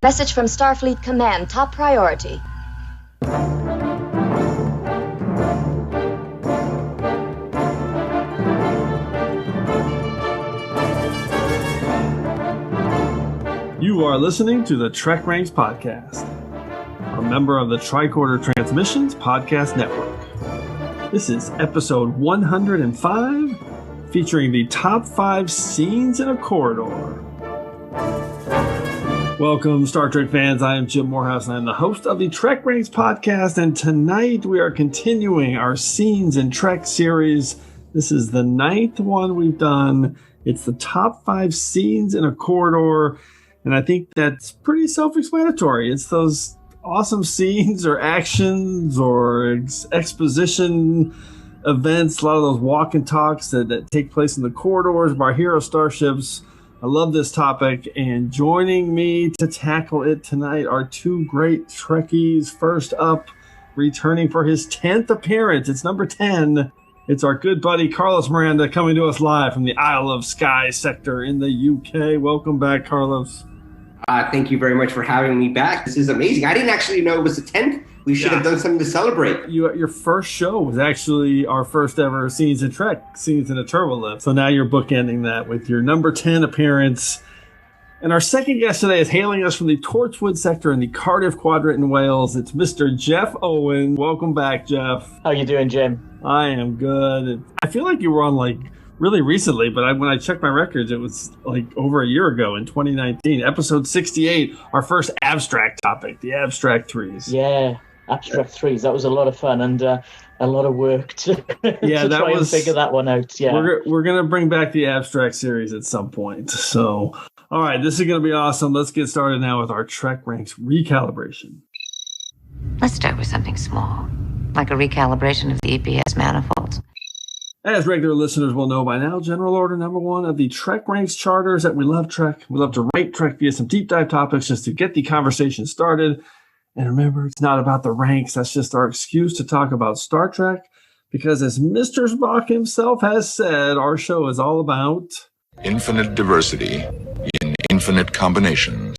Message from Starfleet Command, top priority. You are listening to the TrekRanks podcast, a member of the Tricorder Transmissions Podcast Network. This is episode 105, featuring the top 5 scenes in a corridor. Welcome, Star Trek fans. I am Jim Moorhouse, and I'm the host of the TrekRanks podcast, and tonight we are continuing our Scenes in Trek series. This is the 9th one we've done. It's the top 5 scenes in a corridor, and I think that's pretty self-explanatory. It's those awesome scenes or actions or exposition events, a lot of those walk and talks that take place in the corridors of our hero starships. I love this topic, and joining me to tackle it tonight are two great Trekkies. First up, returning for his 10th appearance, it's number 10. It's our good buddy Carlos Miranda, coming to us live from the Isle of Skye sector in the UK. Welcome back, Carlos. Thank you very much for having me back. This is amazing. I didn't actually know it was the 10th. We should have done something to celebrate. Your first show was actually our first ever Scenes in Trek, Scenes in a Turbo Lift. So now you're bookending that with your number 10 appearance. And our second guest today is hailing us from the Torchwood sector in the Cardiff Quadrant in Wales. It's Mr. Geoff Owen. Welcome back, Geoff. How you doing, Jim? I am good. I feel like you were on really recently, but when I checked my records, it was over a year ago in 2019, episode 68, our first abstract topic, the abstract threes. Yeah, abstract threes. That was a lot of fun and a lot of work to try and figure that one out. Yeah, we're gonna bring back the abstract series at some point. So, all right, this is gonna be awesome. Let's get started now with our TrekRanks recalibration. Let's start with something small, like a recalibration of the EPS manifolds. As regular listeners will know by now, general order number 1 of the TrekRanks charter is that we love Trek. We love to rate Trek via some deep dive topics just to get the conversation started. And remember, it's not about the ranks. That's just our excuse to talk about Star Trek. Because as Mr. Spock himself has said, our show is all about infinite diversity in infinite combinations,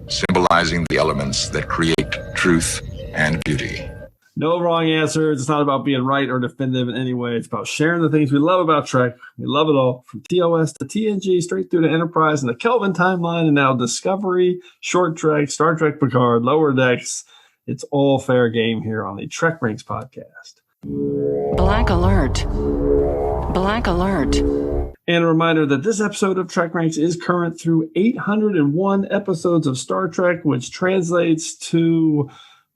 symbolizing the elements that create truth and beauty. No wrong answers. It's not about being right or definitive in any way. It's about sharing the things we love about Trek. We love it all, from TOS to TNG, straight through to Enterprise and the Kelvin timeline, and now Discovery, Short Trek, Star Trek Picard, Lower Decks. It's all fair game here on the TrekRanks podcast. Black alert. Black alert. And a reminder that this episode of TrekRanks is current through 801 episodes of Star Trek, which translates to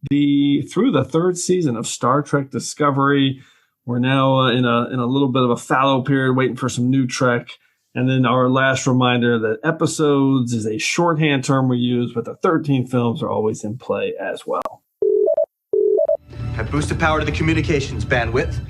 through the 3rd season of Star Trek Discovery. We're now in a little bit of a fallow period, waiting for some new Trek. And then our last reminder that episodes is a shorthand term we use, but the 13 films are always in play as well. Have boosted power to the communications bandwidth.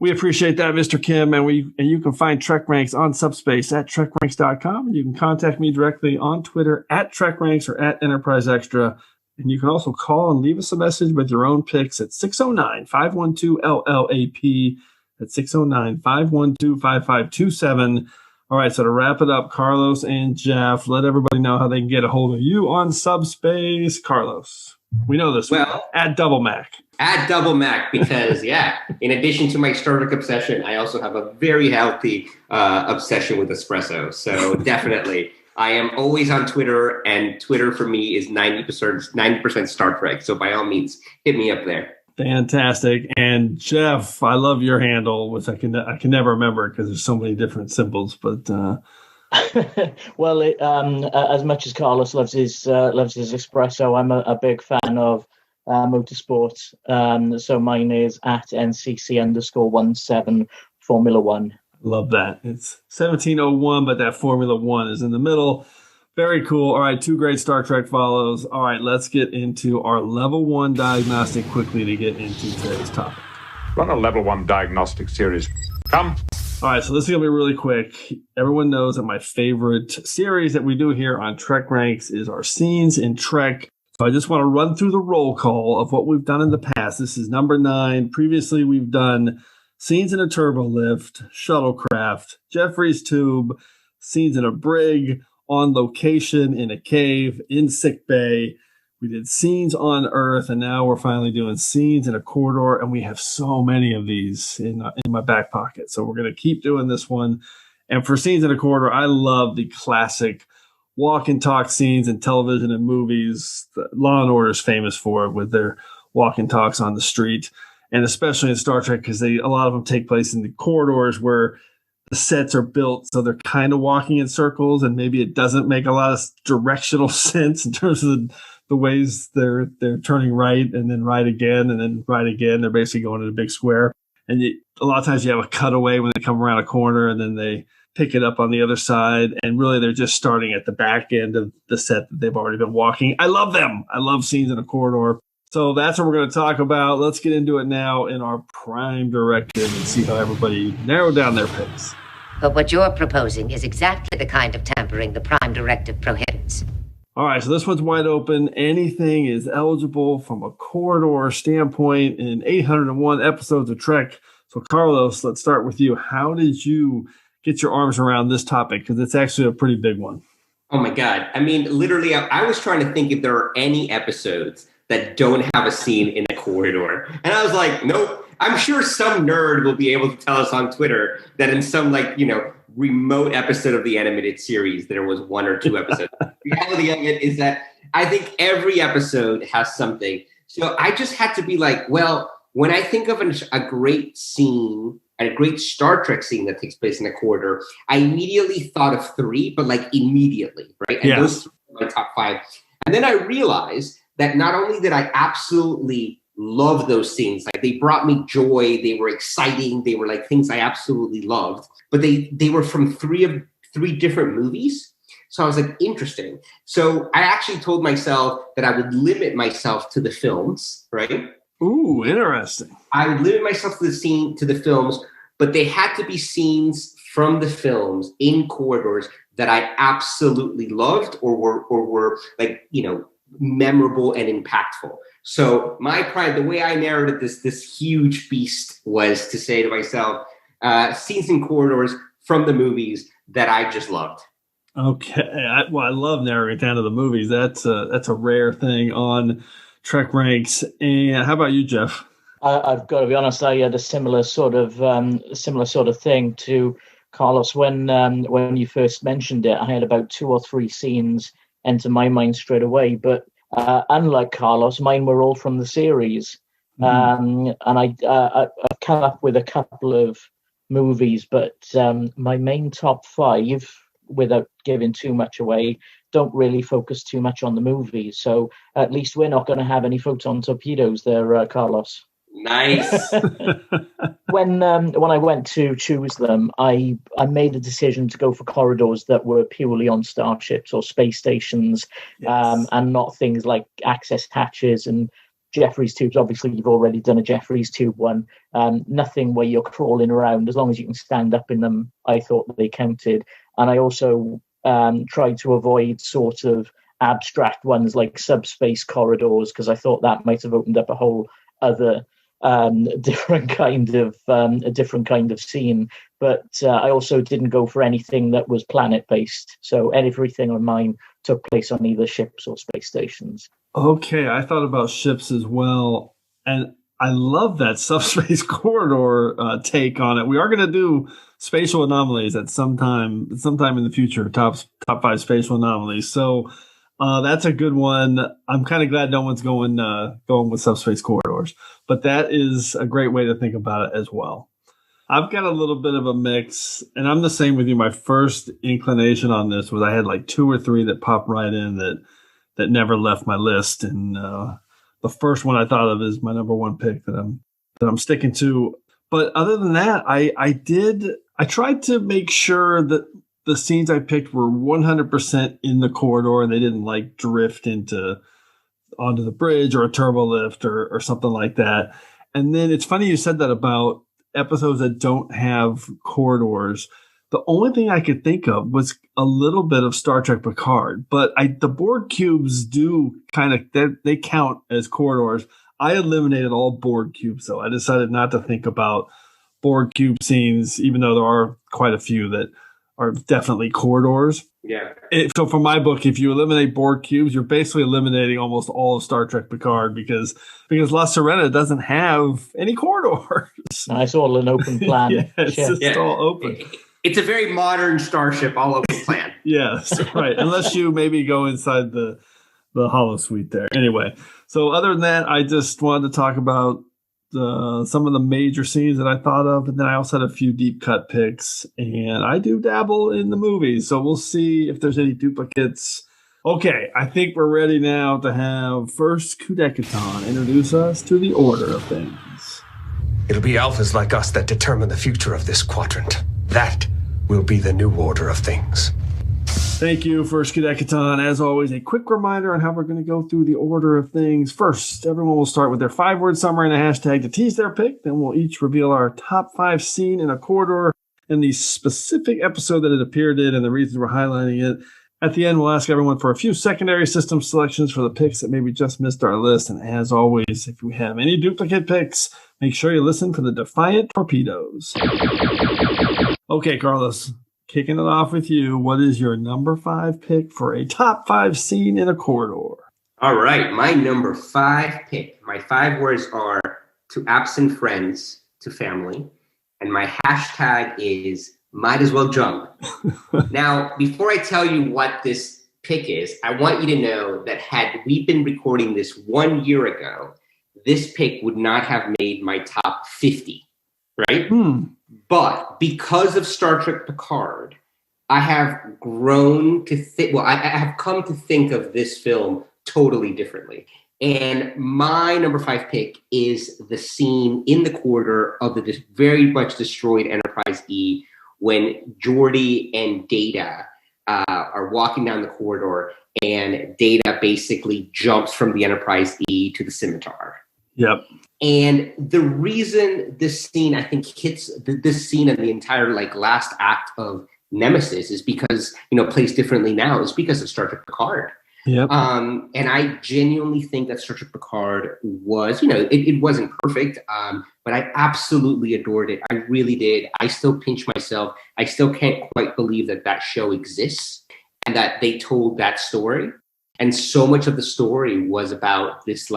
We appreciate that, Mr. Kim, and you can find TrekRanks on Subspace at TrekRanks.com. You can contact me directly on Twitter at TrekRanks or at Enterprise Extra. And you can also call and leave us a message with your own picks at 609-512-LLAP. That's 609-512-5527. All right, so to wrap it up, Carlos and Geoff, let everybody know how they can get a hold of you on Subspace. Carlos, we know this. Well, at Double Mac. At Double Mac, because, in addition to my Star Trek obsession, I also have a very healthy obsession with espresso. So definitely. I am always on Twitter, and Twitter for me is 90% Star Trek. So by all means, hit me up there. Fantastic. And Geoff, I love your handle, which I can never remember because there's so many different symbols. But well, as much as Carlos loves his espresso, I'm a big fan of motorsport. So mine is at NCC_17 Formula One. Love that. It's 1701, but that Formula One is in the middle. Very cool. All right, 2 great Star Trek follows. All right, let's get into our level 1 diagnostic quickly to get into today's topic. Run a level 1 diagnostic series. Come. All right, so this is going to be really quick. Everyone knows that my favorite series that we do here on TrekRanks is our Scenes in Trek. So I just want to run through the roll call of what we've done in the past. This is number 9. Previously, we've done Scenes in a Turbo Lift, Shuttlecraft, Jeffrey's Tube, Scenes in a Brig, on location, in a cave, in sick bay. We did scenes on Earth, and now we're finally doing scenes in a corridor, and we have so many of these in my back pocket. So we're going to keep doing this one. And for scenes in a corridor, I love the classic walk and talk scenes in television and movies. Law and Order is famous for it with their walk and talks on the street, and especially in Star Trek because a lot of them take place in the corridors where the sets are built so they're kind of walking in circles, and maybe it doesn't make a lot of directional sense in terms of the ways they're turning right and then right again and then right again. They're basically going in a big square, and a lot of times you have a cutaway when they come around a corner and then they pick it up on the other side, and really they're just starting at the back end of the set that they've already been walking. I love them. I love scenes in a corridor. So that's what we're going to talk about. Let's get into it now in our prime directive and see how everybody narrowed down their picks. But what you're proposing is exactly the kind of tampering the prime directive prohibits. All right, so this one's wide open. Anything is eligible from a corridor standpoint in 801 episodes of Trek. So Carlos, let's start with you. How did you get your arms around this topic? Because it's actually a pretty big one. Oh my God. I mean, literally, I was trying to think if there are any episodes that don't have a scene in a corridor. And I was like, nope. I'm sure some nerd will be able to tell us on Twitter that in some remote episode of the animated series, there was one or two episodes. The reality of it is that I think every episode has something. So I just had to be like, well, when I think of a great scene, a great Star Trek scene that takes place in a corridor, I immediately thought of three, but immediately, right? And those three are my top five. And then I realized that not only did I absolutely love those scenes, they brought me joy, they were exciting, they were things I absolutely loved, but they were from three different movies. So I was interesting. So I actually told myself that I would limit myself to the films, right? Ooh, interesting. I would limit myself to the films, but they had to be scenes from the films in corridors that I absolutely loved or were memorable and impactful. So the way I narrated this huge beast was to say to myself, scenes in corridors from the movies that I just loved. Okay. I love narrowing it down to the movies. That's a rare thing on TrekRanks. And how about you, Geoff? I've got to be honest. I had a similar sort of thing to Carlos when you first mentioned it. I had about 2 or 3 scenes enter my mind straight away, but unlike Carlos, mine were all from the series. And I've come up with a couple of movies, but my main top 5, without giving too much away, don't really focus too much on the movies. So at least we're not going to have any photon torpedoes there, Carlos. Nice. When I went to choose them, I made a decision to go for corridors that were purely on starships or space stations, and not things like access hatches and Jeffries tubes. Obviously, you've already done a Jeffries tube one. Nothing where you're crawling around. As long as you can stand up in them, I thought that they counted. And I also tried to avoid sort of abstract ones like subspace corridors, because I thought that might have opened up a whole other different kind of scene. But I also didn't go for anything that was planet based. So everything on mine took place on either ships or space stations. Okay, I thought about ships as well, and I love that subspace corridor take on it. We are going to do spatial anomalies at sometime in the future. Top 5 spatial anomalies. So that's a good one. I'm kind of glad no one's going with subspace corridors, but that is a great way to think about it as well. I've got a little bit of a mix, and I'm the same with you. My first inclination on this was I had 2 or 3 that popped right in that never left my list, and the first one I thought of is my number 1 pick that I'm sticking to. But other than that, I tried to make sure that the scenes I picked were 100% in the corridor, and they didn't drift onto the bridge or a turbo lift or something like that. And then it's funny you said that about episodes that don't have corridors. The only thing I could think of was a little bit of Star Trek Picard, but the Borg cubes do they count as corridors. I eliminated all Borg cubes, though. I decided not to think about Borg cube scenes, even though there are quite a few that are definitely corridors. Yeah. So for my book, if you eliminate Borg cubes, you're basically eliminating almost all of Star Trek Picard because La Sirena doesn't have any corridors. No, it's all an open plan. Yeah, it's just all open. It's a very modern starship, all open plan. Yes, right. Unless you maybe go inside the holosuite there. Anyway, so other than that, I just wanted to talk about some of the major scenes that I thought of, and then I also had a few deep cut picks, and I do dabble in the movies, so we'll see if there's any duplicates. Okay, I think we're ready now to have first Kudekiton introduce us to the order of things. It'll be alphas like us that determine the future of this quadrant. That will be the new order of things. Thank you, First Kudekiton. As always, a quick reminder on how we're going to go through the order of things. First, everyone will start with their 5-word summary and a hashtag to tease their pick. Then we'll each reveal our top 5 scene in a corridor and the specific episode that it appeared in and the reasons we're highlighting it. At the end, we'll ask everyone for a few secondary system selections for the picks that maybe just missed our list. And as always, if we have any duplicate picks, make sure you listen for the Defiant Torpedoes. Okay, Carlos. Kicking it off with you, what is your number 5 pick for a top 5 scene in a corridor? All right, my number 5 pick. My 5 words are to absent friends, to family, and my hashtag is might as well jump. Now, before I tell you what this pick is, I want you to know that had we been recording this 1 year ago, this pick would not have made my top 50, right? But because of Star Trek Picard, I have grown to think, I have come to think of this film totally differently. And my number 5 pick is the scene in the corridor of the very much destroyed Enterprise E when Geordi and Data are walking down the corridor and Data basically jumps from the Enterprise E to the Scimitar. Yep. And the reason this scene, I think, hits this scene and the entire last act of Nemesis is because, plays differently now, is because of Star Trek Picard. Yep. And I genuinely think that Star Trek Picard was, it wasn't perfect, but I absolutely adored it. I really did. I still pinch myself. I still can't quite believe that show exists and that they told that story. And so much of the story was about this,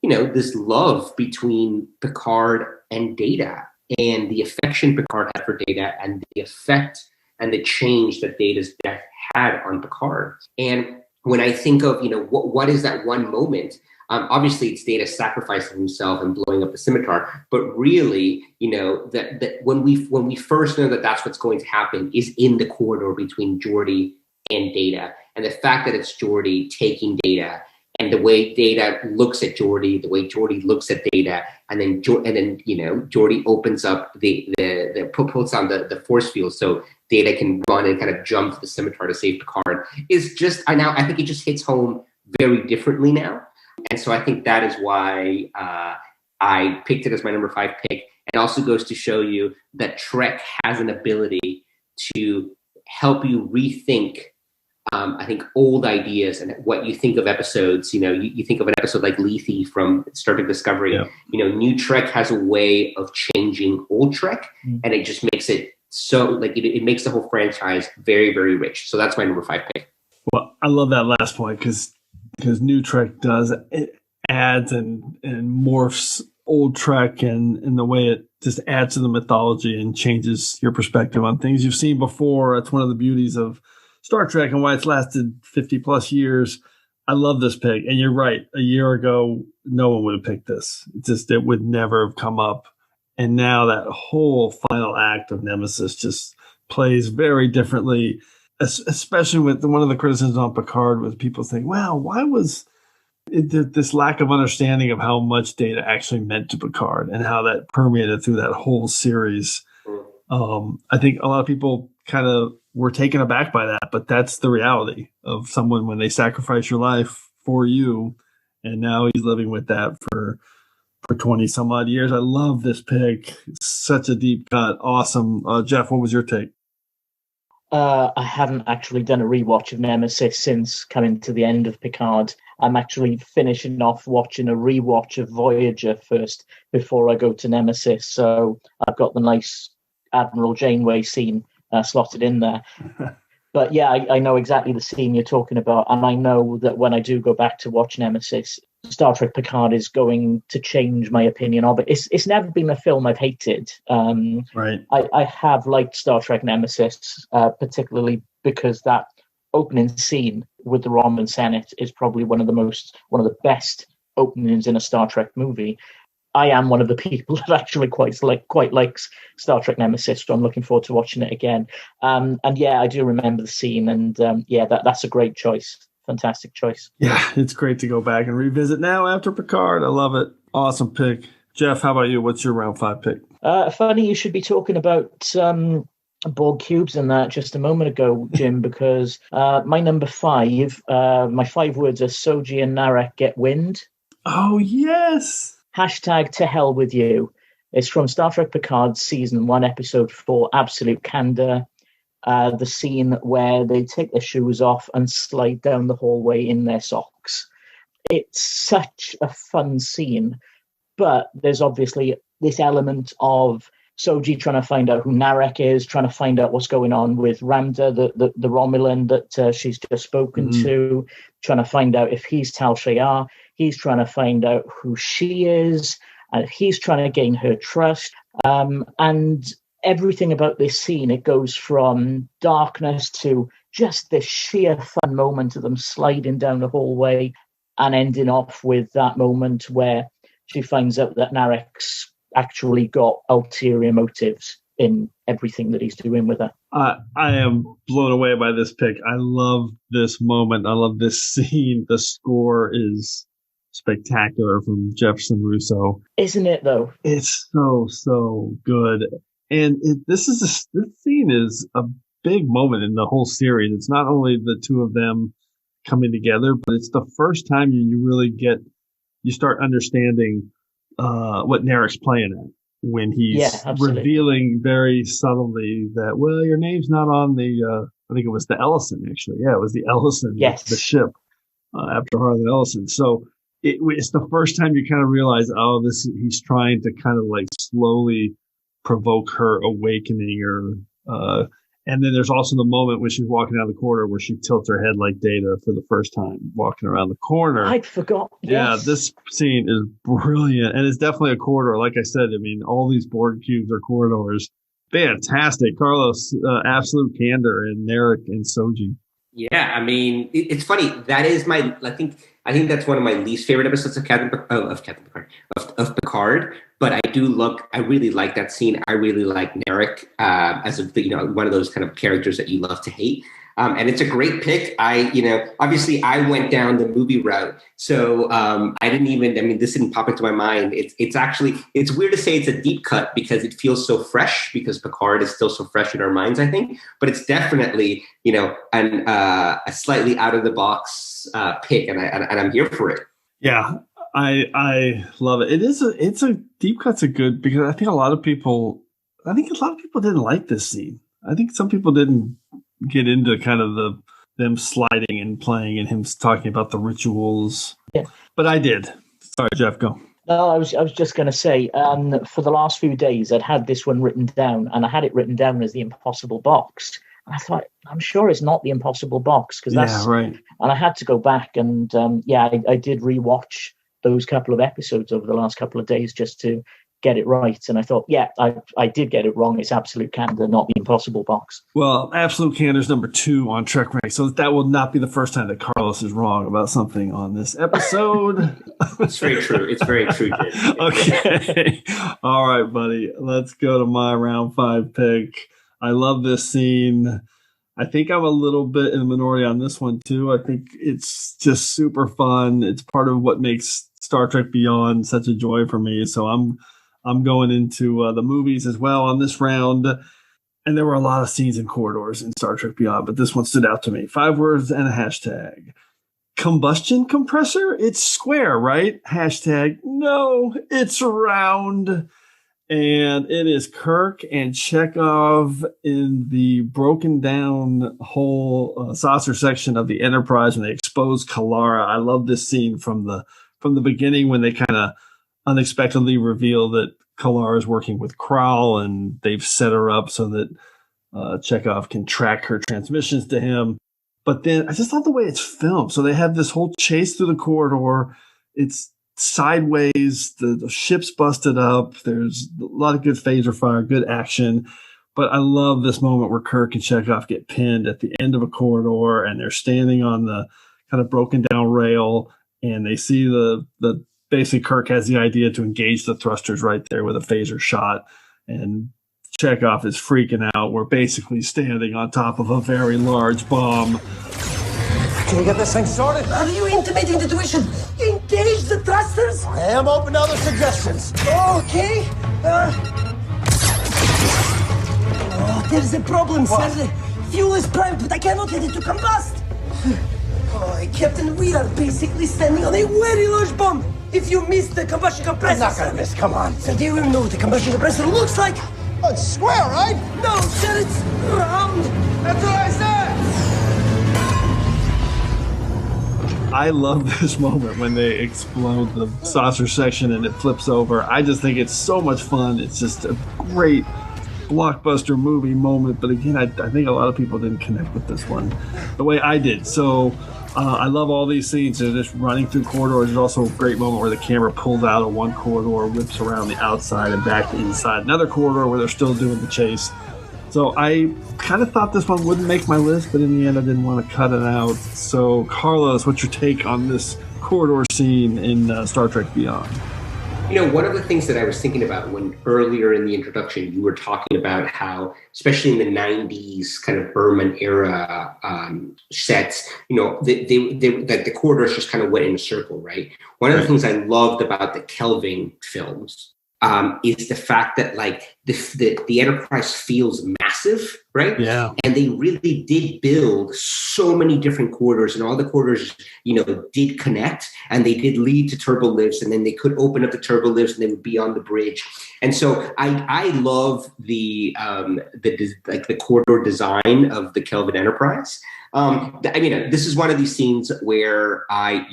this love between Picard and Data and the affection Picard had for Data and the effect and the change that Data's death had on Picard. And when I think of, what is that one moment? Obviously, it's Data sacrificing himself and blowing up the Scimitar. But really, that when we first know that that's what's going to happen is in the corridor between Geordi and Data. And the fact that it's Geordi taking Data and the way Data looks at Geordi, the way Geordi looks at Data, and then Geordi opens up puts on the force field so Data can run and kind of jump to the Scimitar to save Picard. Is just I think it just hits home very differently now, and so I think that is why I picked it as my number 5 pick. It also goes to show you that Trek has an ability to help you rethink. I think old ideas and what you think of episodes, you think of an episode like Lethe from Star Trek Discovery. Yeah. New Trek has a way of changing old Trek, and it just makes it so it makes the whole franchise very, very rich. So that's my number 5 pick. Well, I love that last point because New Trek adds and morphs old Trek and the way it just adds to the mythology and changes your perspective on things you've seen before. That's one of the beauties of Star Trek and why it's lasted 50 plus years. I love this pick. And you're right. A year ago, no one would have picked this. It would never have come up. And now that whole final act of Nemesis just plays very differently, especially with one of the criticisms on Picard was people saying, wow, why was this lack of understanding of how much Data actually meant to Picard and how that permeated through that whole series. I think a lot of people kind of were taken aback by that, but that's the reality of someone when they sacrifice your life for you. And now he's living with that for 20 some odd years. I love this pick. It's such a deep cut. Awesome. Geoff, what was your take? I haven't actually done a rewatch of Nemesis since coming to the end of Picard. I'm actually finishing off watching a rewatch of Voyager first before I go to Nemesis. So I've got the nice Admiral Janeway scene slotted in there. But yeah, I know exactly the scene you're talking about, and I know that when I do go back to watch Nemesis, Star Trek Picard is going to change my opinion of it. It's never been a film I've hated. Right. I have liked Star Trek Nemesis, particularly because that opening scene with the Roman Senate is probably one of the best openings in a Star Trek movie. I am one of the people that actually quite likes Star Trek Nemesis, so I'm looking forward to watching it again. And yeah, I do remember the scene, and that's a great choice. Fantastic choice. Yeah, it's great to go back and revisit now after Picard. I love it. Awesome pick. Geoff, how about you? What's your round 5 pick? Funny you should be talking about Borg cubes and that just a moment ago, Jim, because my number 5, my 5 words are Soji and Narek get wind. Oh, yes. Hashtag to hell with you. It's from Star Trek Picard season 1, episode 4, Absolute Candor. The scene where they take their shoes off and slide down the hallway in their socks. It's such a fun scene, but there's obviously this element of Soji trying to find out who Narek is, trying to find out what's going on with Ramda, the Romulan that she's just spoken to, trying to find out if he's Tal Shiar. He's trying to find out who she is, and he's trying to gain her trust. And everything about this scene, it goes from darkness to just this sheer fun moment of them sliding down the hallway and ending off with that moment where she finds out that Narek's actually got ulterior motives in everything that he's doing with her. I am blown away by this pick. I love this moment. I love this scene. The score is spectacular from Jefferson Russo. Isn't it, though? It's so good. And this scene is a big moment in the whole series. It's not only the two of them coming together, but it's the first time you really you start understanding what Narek's playing at when he's revealing very subtly that, well, your name's not on the, I think it was the Ellison, actually. Yeah, it was the Ellison, the ship after Harlan Ellison. So it's the first time you kind of realize, he's trying to kind of like slowly provoke her awakening, or and then there's also the moment when she's walking down the corridor where she tilts her head like Data for the first time walking around the corner. I forgot. Yeah, this scene is brilliant, and it's definitely a corridor. Like I said, I mean, all these Borg cubes are corridors. Fantastic, Carlos. Absolute candor in Narek and Soji. Yeah, I mean, it's funny. That is I think that's one of my least favorite episodes of Picard. But I really like that scene. I really like Narek as one of those kind of characters that you love to hate. And it's a great pick. Obviously I went down the movie route. So this didn't pop into my mind. It's weird to say it's a deep cut because it feels so fresh, because Picard is still so fresh in our minds, I think. But it's definitely, a slightly out of the box pick, and I'm here for it. Yeah, I love it. It's a deep cut's a good, because I think a lot of people didn't like this scene. I think some people didn't get into kind of them sliding and playing and him talking about the rituals. Yeah. But I did. Sorry, Geoff, go. No, I was just going to say, for the last few days, I'd had this one written down, and I had it written down as the Impossible Box. And I thought, I'm sure it's not the Impossible Box, because that's right. And I had to go back and I did rewatch those couple of episodes over the last couple of days just to get it right. And I thought, I did get it wrong. It's Absolute Candor, not the Impossible Box. Well, Absolute Candor is number 2 on TrekRanks, so that will not be the first time that Carlos is wrong about something on this episode. It's very true. It's very true, Jim. Okay. All right, buddy. Let's go to my round 5 pick. I love this scene. I think I'm a little bit in the minority on this one, too. I think it's just super fun. It's part of what makes Star Trek Beyond such a joy for me. So I'm going into the movies as well on this round. And there were a lot of scenes in corridors in Star Trek Beyond, but this one stood out to me. 5 words and a hashtag. Combustion compressor? It's square, right? Hashtag, no, it's round. And it is Kirk and Chekhov in the broken down whole saucer section of the Enterprise when they expose Kalara. I love this scene from the beginning when they kind of unexpectedly reveal that Kalara is working with Krall, and they've set her up so that Chekhov can track her transmissions to him. But then I just love the way it's filmed. So they have this whole chase through the corridor. It's sideways. The ship's busted up. There's a lot of good phaser fire, good action. But I love this moment where Kirk and Chekhov get pinned at the end of a corridor, and they're standing on the kind of broken down rail, and they see the basically Kirk has the idea to engage the thrusters right there with a phaser shot, and Chekhov is freaking out. We're basically standing on top of a very large bomb. Can we get this thing sorted? Are you intimating the tuition? Engage the thrusters? I am open to other suggestions. Okay. There's a problem, sir. Fuel is primed, but I cannot let it to combust. Captain, we are basically standing on a very large bomb. If you miss the combustion compressor... I'm not gonna miss, come on. Sir, do you know what the combustion compressor looks like? Oh, it's square, right? No, sir, it's round. That's what I said! I love this moment when they explode the saucer section and it flips over. I just think it's so much fun. It's just a great blockbuster movie moment. But again, I think a lot of people didn't connect with this one the way I did. So I love all these scenes. They're just running through corridors. There's also a great moment where the camera pulls out of one corridor, whips around the outside and back to inside another corridor where they're still doing the chase. So I kind of thought this one wouldn't make my list, but in the end I didn't want to cut it out. So Carlos, what's your take on this corridor scene in Star Trek Beyond? You know, one of the things that I was thinking about when earlier in the introduction, you were talking about how, especially in the 90s kind of Berman era sets, you know, that the corridors just kind of went in a circle, right? One of the things I loved about the Kelvin films is the fact that like the Enterprise feels massive, right? Yeah. And they really did build so many different corridors, and all the corridors, you know, did connect, and they did lead to turbo lifts, and then they could open up the turbo lifts and they would be on the bridge. And so I love the corridor design of the Kelvin Enterprise. I mean, this is one of these scenes where I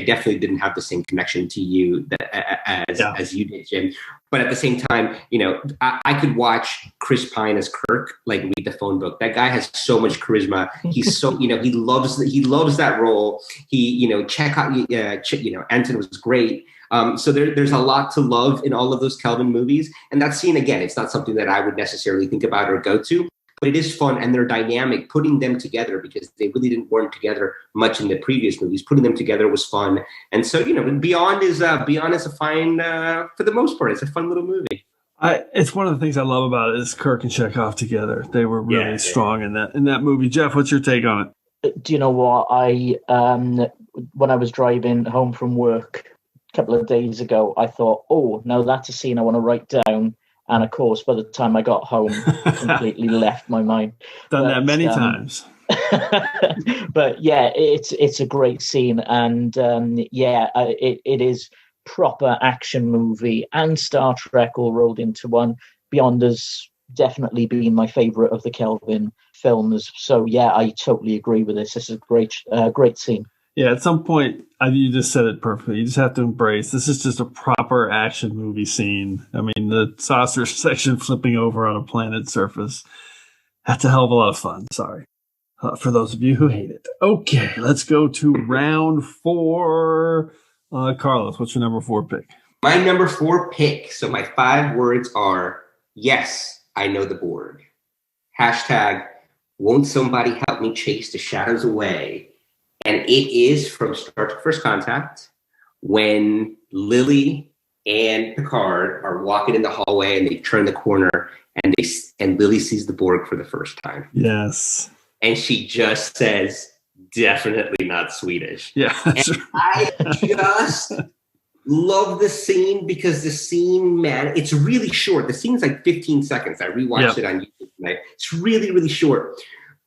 definitely didn't have the same connection to you as you did, Jim. But at the same time, you know, I could watch Chris Pine as Kirk, like read the phone book. That guy has so much charisma. He's so, you know, he loves that role. He, you know, Anton was great. So there's a lot to love in all of those Kelvin movies. And that scene, again, it's not something that I would necessarily think about or go to. But it is fun, and they're dynamic. Putting them together, because they really didn't work together much in the previous movies. Putting them together was fun, and so, you know, Beyond is a fine, for the most part, it's a fun little movie. It's one of the things I love about it is Kirk and Chekhov together. They were really strong in that movie. Jeff, what's your take on it? Do you know what when I was driving home from work a couple of days ago, I thought, oh, no, that's a scene I want to write down. And of course, by the time I got home, completely left my mind. Done that many times. But yeah, it's a great scene, and it is proper action movie and Star Trek all rolled into one. Beyond has definitely been my favorite of the Kelvin films. So yeah, I totally agree with this. This is a great scene. Yeah, at some point, you just said it perfectly. You just have to embrace this is just a proper action movie scene. I mean, the saucer section flipping over on a planet's surface. That's a hell of a lot of fun. Sorry. For those of you who hate it. Okay, let's go to round 4. Carlos, what's your number 4 pick? My number 4 pick. So my 5 words are, yes, I know the Borg. # won't somebody help me chase the shadows away? And it is from Star Trek First Contact, when Lily and Picard are walking in the hallway and they turn the corner and Lily sees the Borg for the first time. Yes. And she just says, definitely not Swedish. Yeah. And I just love the scene, because the scene, man, it's really short. The scene's like 15 seconds. I rewatched it on YouTube tonight. It's really, really short.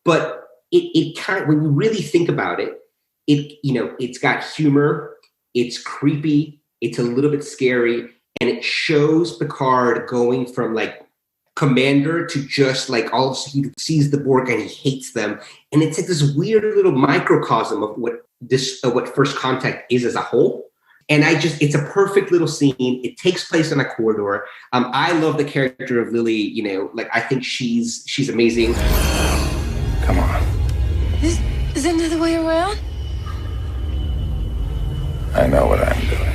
But it kind of, when you really think about it, it's got humor, it's creepy, it's a little bit scary, and it shows Picard going from like commander to just like all of a sudden he sees the Borg and he hates them, and it's like this weird little microcosm of what First Contact is as a whole. And it's a perfect little scene. It takes place in a corridor. I love the character of Lily. You know, like I think she's amazing. Come on. Is there another way around? I know what I'm doing.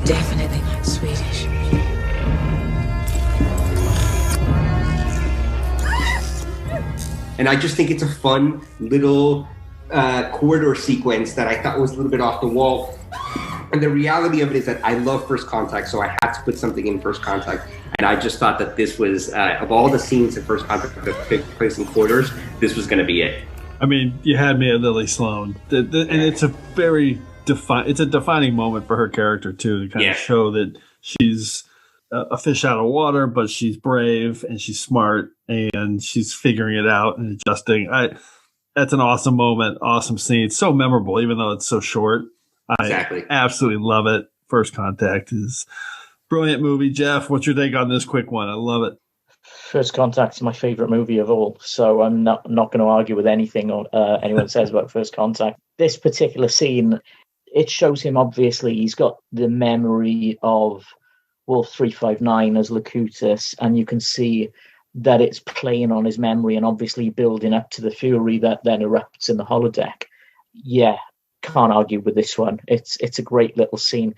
Definitely not Swedish. And I just think it's a fun little corridor sequence that I thought was a little bit off the wall. And the reality of it is that I love First Contact, so I had to put something in First Contact. And I just thought that this was, of all the scenes in First Contact that take place in corridors, this was going to be it. I mean, you had me at Lily Sloan. And it's a very it's a defining moment for her character, too, to kind of show that she's a fish out of water, but she's brave and she's smart and she's figuring it out and adjusting. That's an awesome moment, awesome scene. It's so memorable, even though it's so short. Exactly. I absolutely love it. First Contact is a brilliant movie. Geoff, what's your take on this quick one? I love it. First Contact is my favorite movie of all, so I'm not going to argue with anything anyone says about First Contact. This particular scene, it shows him, obviously, he's got the memory of Wolf 359 as Locutus, and you can see that it's playing on his memory and obviously building up to the fury that then erupts in the holodeck. Yeah, can't argue with this one. It's a great little scene.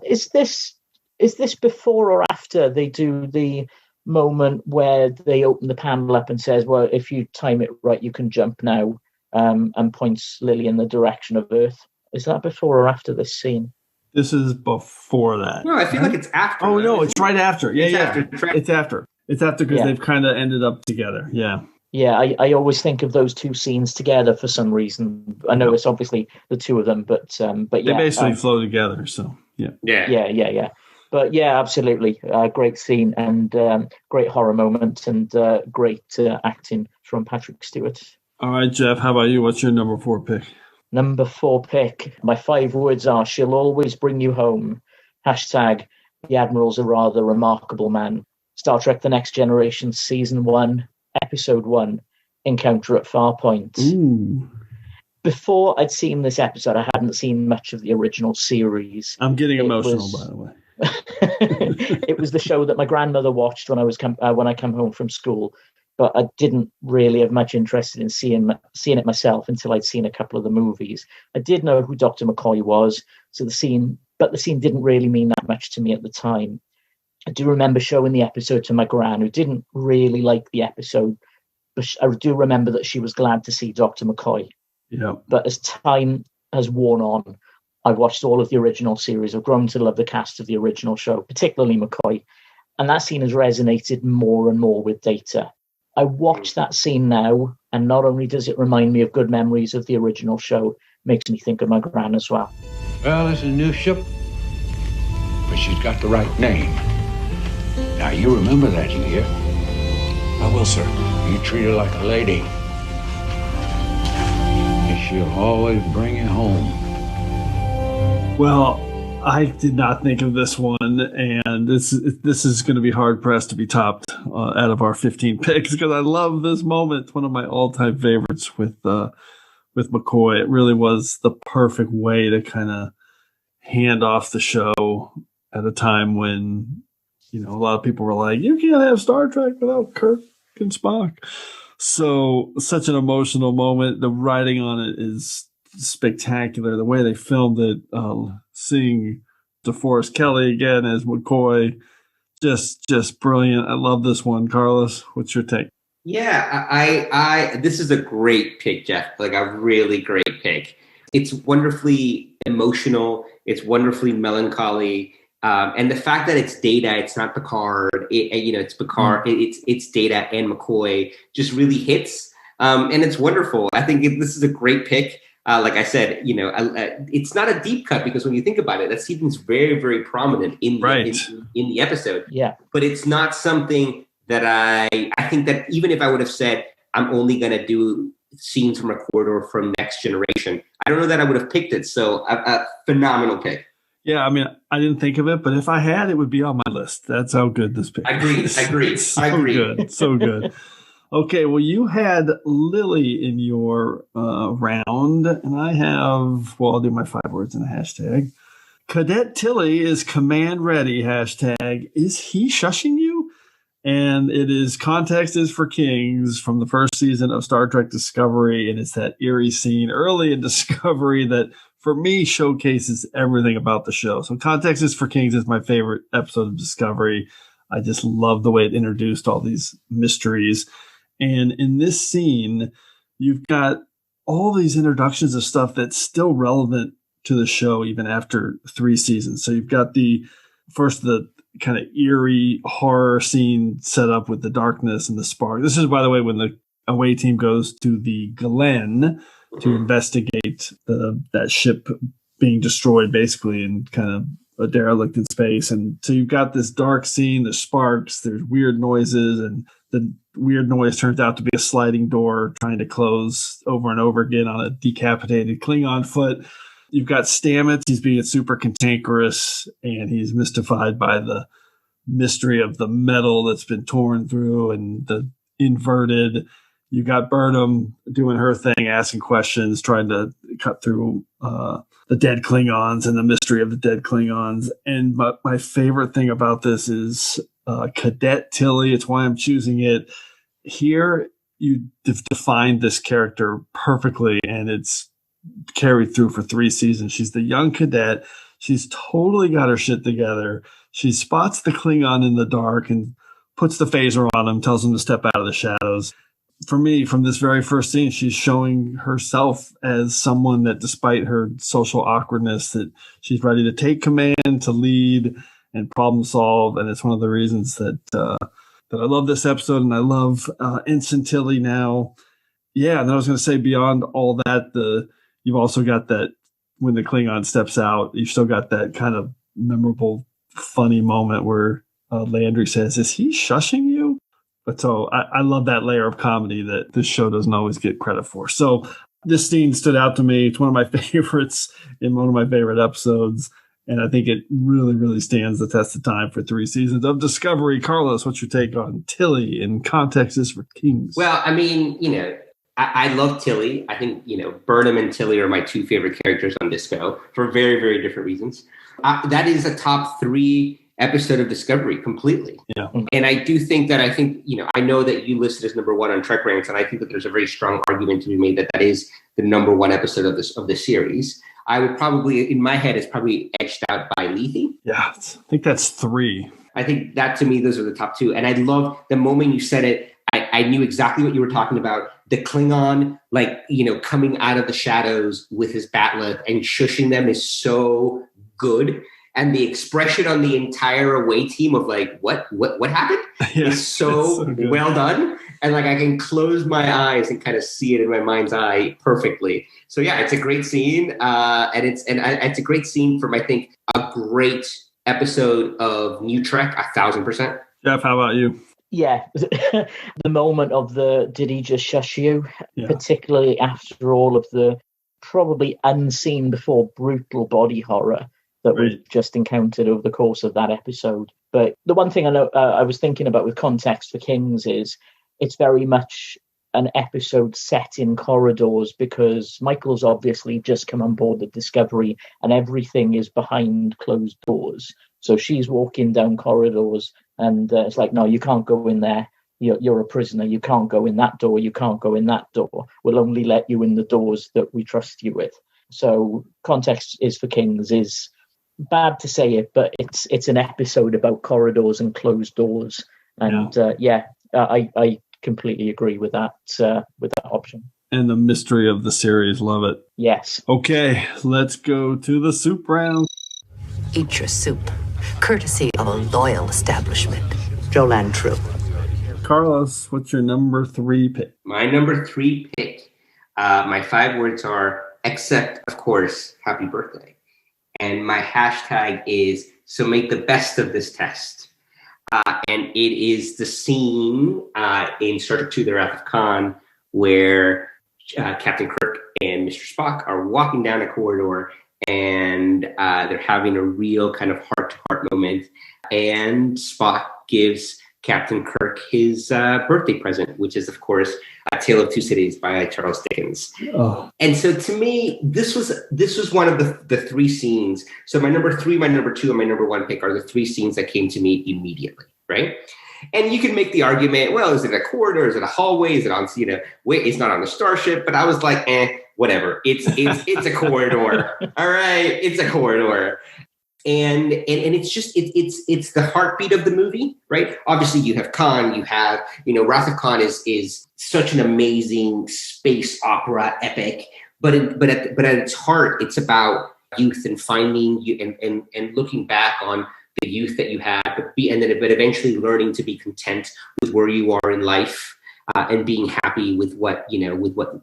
Is this before or after they do the moment where they open the panel up and says, well, if you time it right, you can jump now, and points Lily in the direction of Earth? Is that before or after this scene? This is before that. No, I feel like it's after. Oh, no, it's right after. Yeah, It's after. It's after because they've kind of ended up together. Yeah. Yeah, I always think of those two scenes together for some reason. I know it's obviously the two of them, but yeah. They basically flow together, so yeah. Yeah. But yeah, absolutely. Great scene and great horror moment and great acting from Patrick Stewart. All right, Geoff, how about you? What's your number 4 pick? Number 4 pick. My 5 words are, she'll always bring you home. #, the Admiral's a rather remarkable man. Star Trek The Next Generation, Season 1, Episode 1, Encounter at Farpoint. Ooh. Before I'd seen this episode, I hadn't seen much of the original series. I'm getting emotional, by the way. It was the show that my grandmother watched when I come home from school, but I didn't really have much interest in seeing it myself until I'd seen a couple of the movies. I did know who Dr. McCoy was, but the scene didn't really mean that much to me at the time. I do remember showing the episode to my gran, who didn't really like the episode, but I do remember that she was glad to see Dr. McCoy. Yeah. But as time has worn on, I've watched all of the original series. I've grown to love the cast of the original show, particularly McCoy. And that scene has resonated more and more with Data. I watch that scene now, and not only does it remind me of good memories of the original show, it makes me think of my gran as well. Well, it's a new ship, but she's got the right name. Now, you remember that, you hear? I will, sir. You treat her like a lady, and she'll always bring you home. Well, I did not think of this one, and this is going to be hard pressed to be topped out of our 15 picks because I love this moment. It's one of my all-time favorites with McCoy. It really was the perfect way to kind of hand off the show at a time when, you know, a lot of people were like, you can't have Star Trek without Kirk and Spock. So such an emotional moment. The writing on it is spectacular. The way they filmed it, seeing DeForest Kelley again as McCoy, just brilliant. I love this one. Carlos, what's your take? Yeah, I this is a great pick, Geoff. Like a really great pick. It's wonderfully emotional. It's wonderfully melancholy. And the fact that it's Data, it's not Picard. It's Picard. It's Data and McCoy just really hits. And it's wonderful. I think this is a great pick. Like I said, it's not a deep cut because when you think about it, that scene is very, very prominent in the episode. Yeah. But it's not something that I think that even if I would have said, I'm only going to do scenes from a corridor from Next Generation, I don't know that I would have picked it. So a phenomenal pick. Yeah, I mean, I didn't think of it, but if I had, it would be on my list. That's how good this picture is. I agree. Good, so good. Okay, well, you had Lily in your round, and I have, well, I'll do my 5 words in a hashtag. Cadet Tilly is command ready, hashtag. Is he shushing you? And it is Context is for Kings from the first season of Star Trek Discovery, and it's that eerie scene early in Discovery that, for me, showcases everything about the show. So Context is for Kings is my favorite episode of Discovery. I just love the way it introduced all these mysteries. And in this scene, you've got all these introductions of stuff that's still relevant to the show even after 3 seasons. So you've got the kind of eerie horror scene set up with the darkness and the spark. This is, by the way, when the away team goes to the Glen to investigate that ship being destroyed, basically, and kind of a derelict in space. And so you've got this dark scene, there's sparks, there's weird noises, and the weird noise turns out to be a sliding door trying to close over and over again on a decapitated Klingon foot. You've got Stamets, he's being super cantankerous, and he's mystified by the mystery of the metal that's been torn through and the inverted. You got Burnham doing her thing, asking questions, trying to cut through the dead Klingons and the mystery of the dead Klingons. And my favorite thing about this is Cadet Tilly. It's why I'm choosing it. Here, you defined this character perfectly, and it's carried through for 3 seasons. She's the young cadet. She's totally got her shit together. She spots the Klingon in the dark and puts the phaser on him, tells him to step out of the shadows. For me, from this very first scene, she's showing herself as someone that, despite her social awkwardness, that she's ready to take command, to lead, and problem solve. And it's one of the reasons that I love this episode, and I love Ensign Tilly now. Yeah, and I was going to say, beyond all that, you've also got that when the Klingon steps out, you've still got that kind of memorable, funny moment where Landry says, "Is he shushing you?" But so I love that layer of comedy that this show doesn't always get credit for. So this scene stood out to me. It's one of my favorites in one of my favorite episodes. And I think it really, really stands the test of time for 3 seasons of Discovery. Carlos, what's your take on Tilly in Context is for Kings? Well, I mean, I love Tilly. I think, Burnham and Tilly are my 2 favorite characters on Disco for very, very different reasons. That is a top 3 episode of Discovery completely. Yeah. And I do think that I know that you listed as number 1 on TrekRanks, and I think that there's a very strong argument to be made that is the number 1 episode of the series. I would probably, in my head, it's probably edged out by Lethe. Yeah, I think that's 3. I think that, to me, those are the top 2. And I love the moment you said it, I knew exactly what you were talking about. The Klingon, coming out of the shadows with his bat'leth and shushing them is so good. And the expression on the entire away team of what happened is so well done. And I can close my eyes and kind of see it in my mind's eye perfectly. So yeah, it's a great scene. And it's a great scene from, I think, a great episode of New Trek, 1,000%. Geoff, how about you? Yeah, the moment of did he just shush you? Yeah. Particularly after all of the probably unseen before brutal body horror that we've just encountered over the course of that episode. But the one thing I know I was thinking about with Context for Kings is it's very much an episode set in corridors, because Michael's obviously just come on board the Discovery and everything is behind closed doors. So she's walking down corridors and it's no, you can't go in there. You're a prisoner. You can't go in that door. You can't go in that door. We'll only let you in the doors that we trust you with. So Context is for Kings is bad to say it, but it's an episode about corridors and closed doors. And I completely agree with that option. And the mystery of the series, love it. Yes. Okay, let's go to the soup round. Eat your soup, courtesy of a loyal establishment. Jolan True. Carlos, what's your number 3 pick? My number 3 pick. My 5 words are, except, of course, happy birthday. And my hashtag is, so make the best of this test. And it is the scene in Star Trek II, The Wrath of Khan, where Captain Kirk and Mr. Spock are walking down a corridor, and they're having a real kind of heart-to-heart moment. And Spock gives Captain Kirk his birthday present, which is, of course, A Tale of Two Cities by Charles Dickens. Oh. And so to me, this was one of the three scenes. So my number 3, my number 2, and my number 1 pick are the three scenes that came to me immediately, right? And you can make the argument, well, is it a corridor? Is it a hallway? Is it on, wait, it's not on the starship. But I was like, whatever. It's a corridor. All right, it's a corridor. And it's just it's the heartbeat of the movie, right? Obviously, you have Khan, you have Wrath of Khan is such an amazing space opera epic, but at its heart, it's about youth and finding you and looking back on the youth that you had, but eventually learning to be content with where you are in life and being happy with what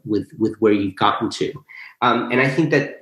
with where you've gotten to. And I think that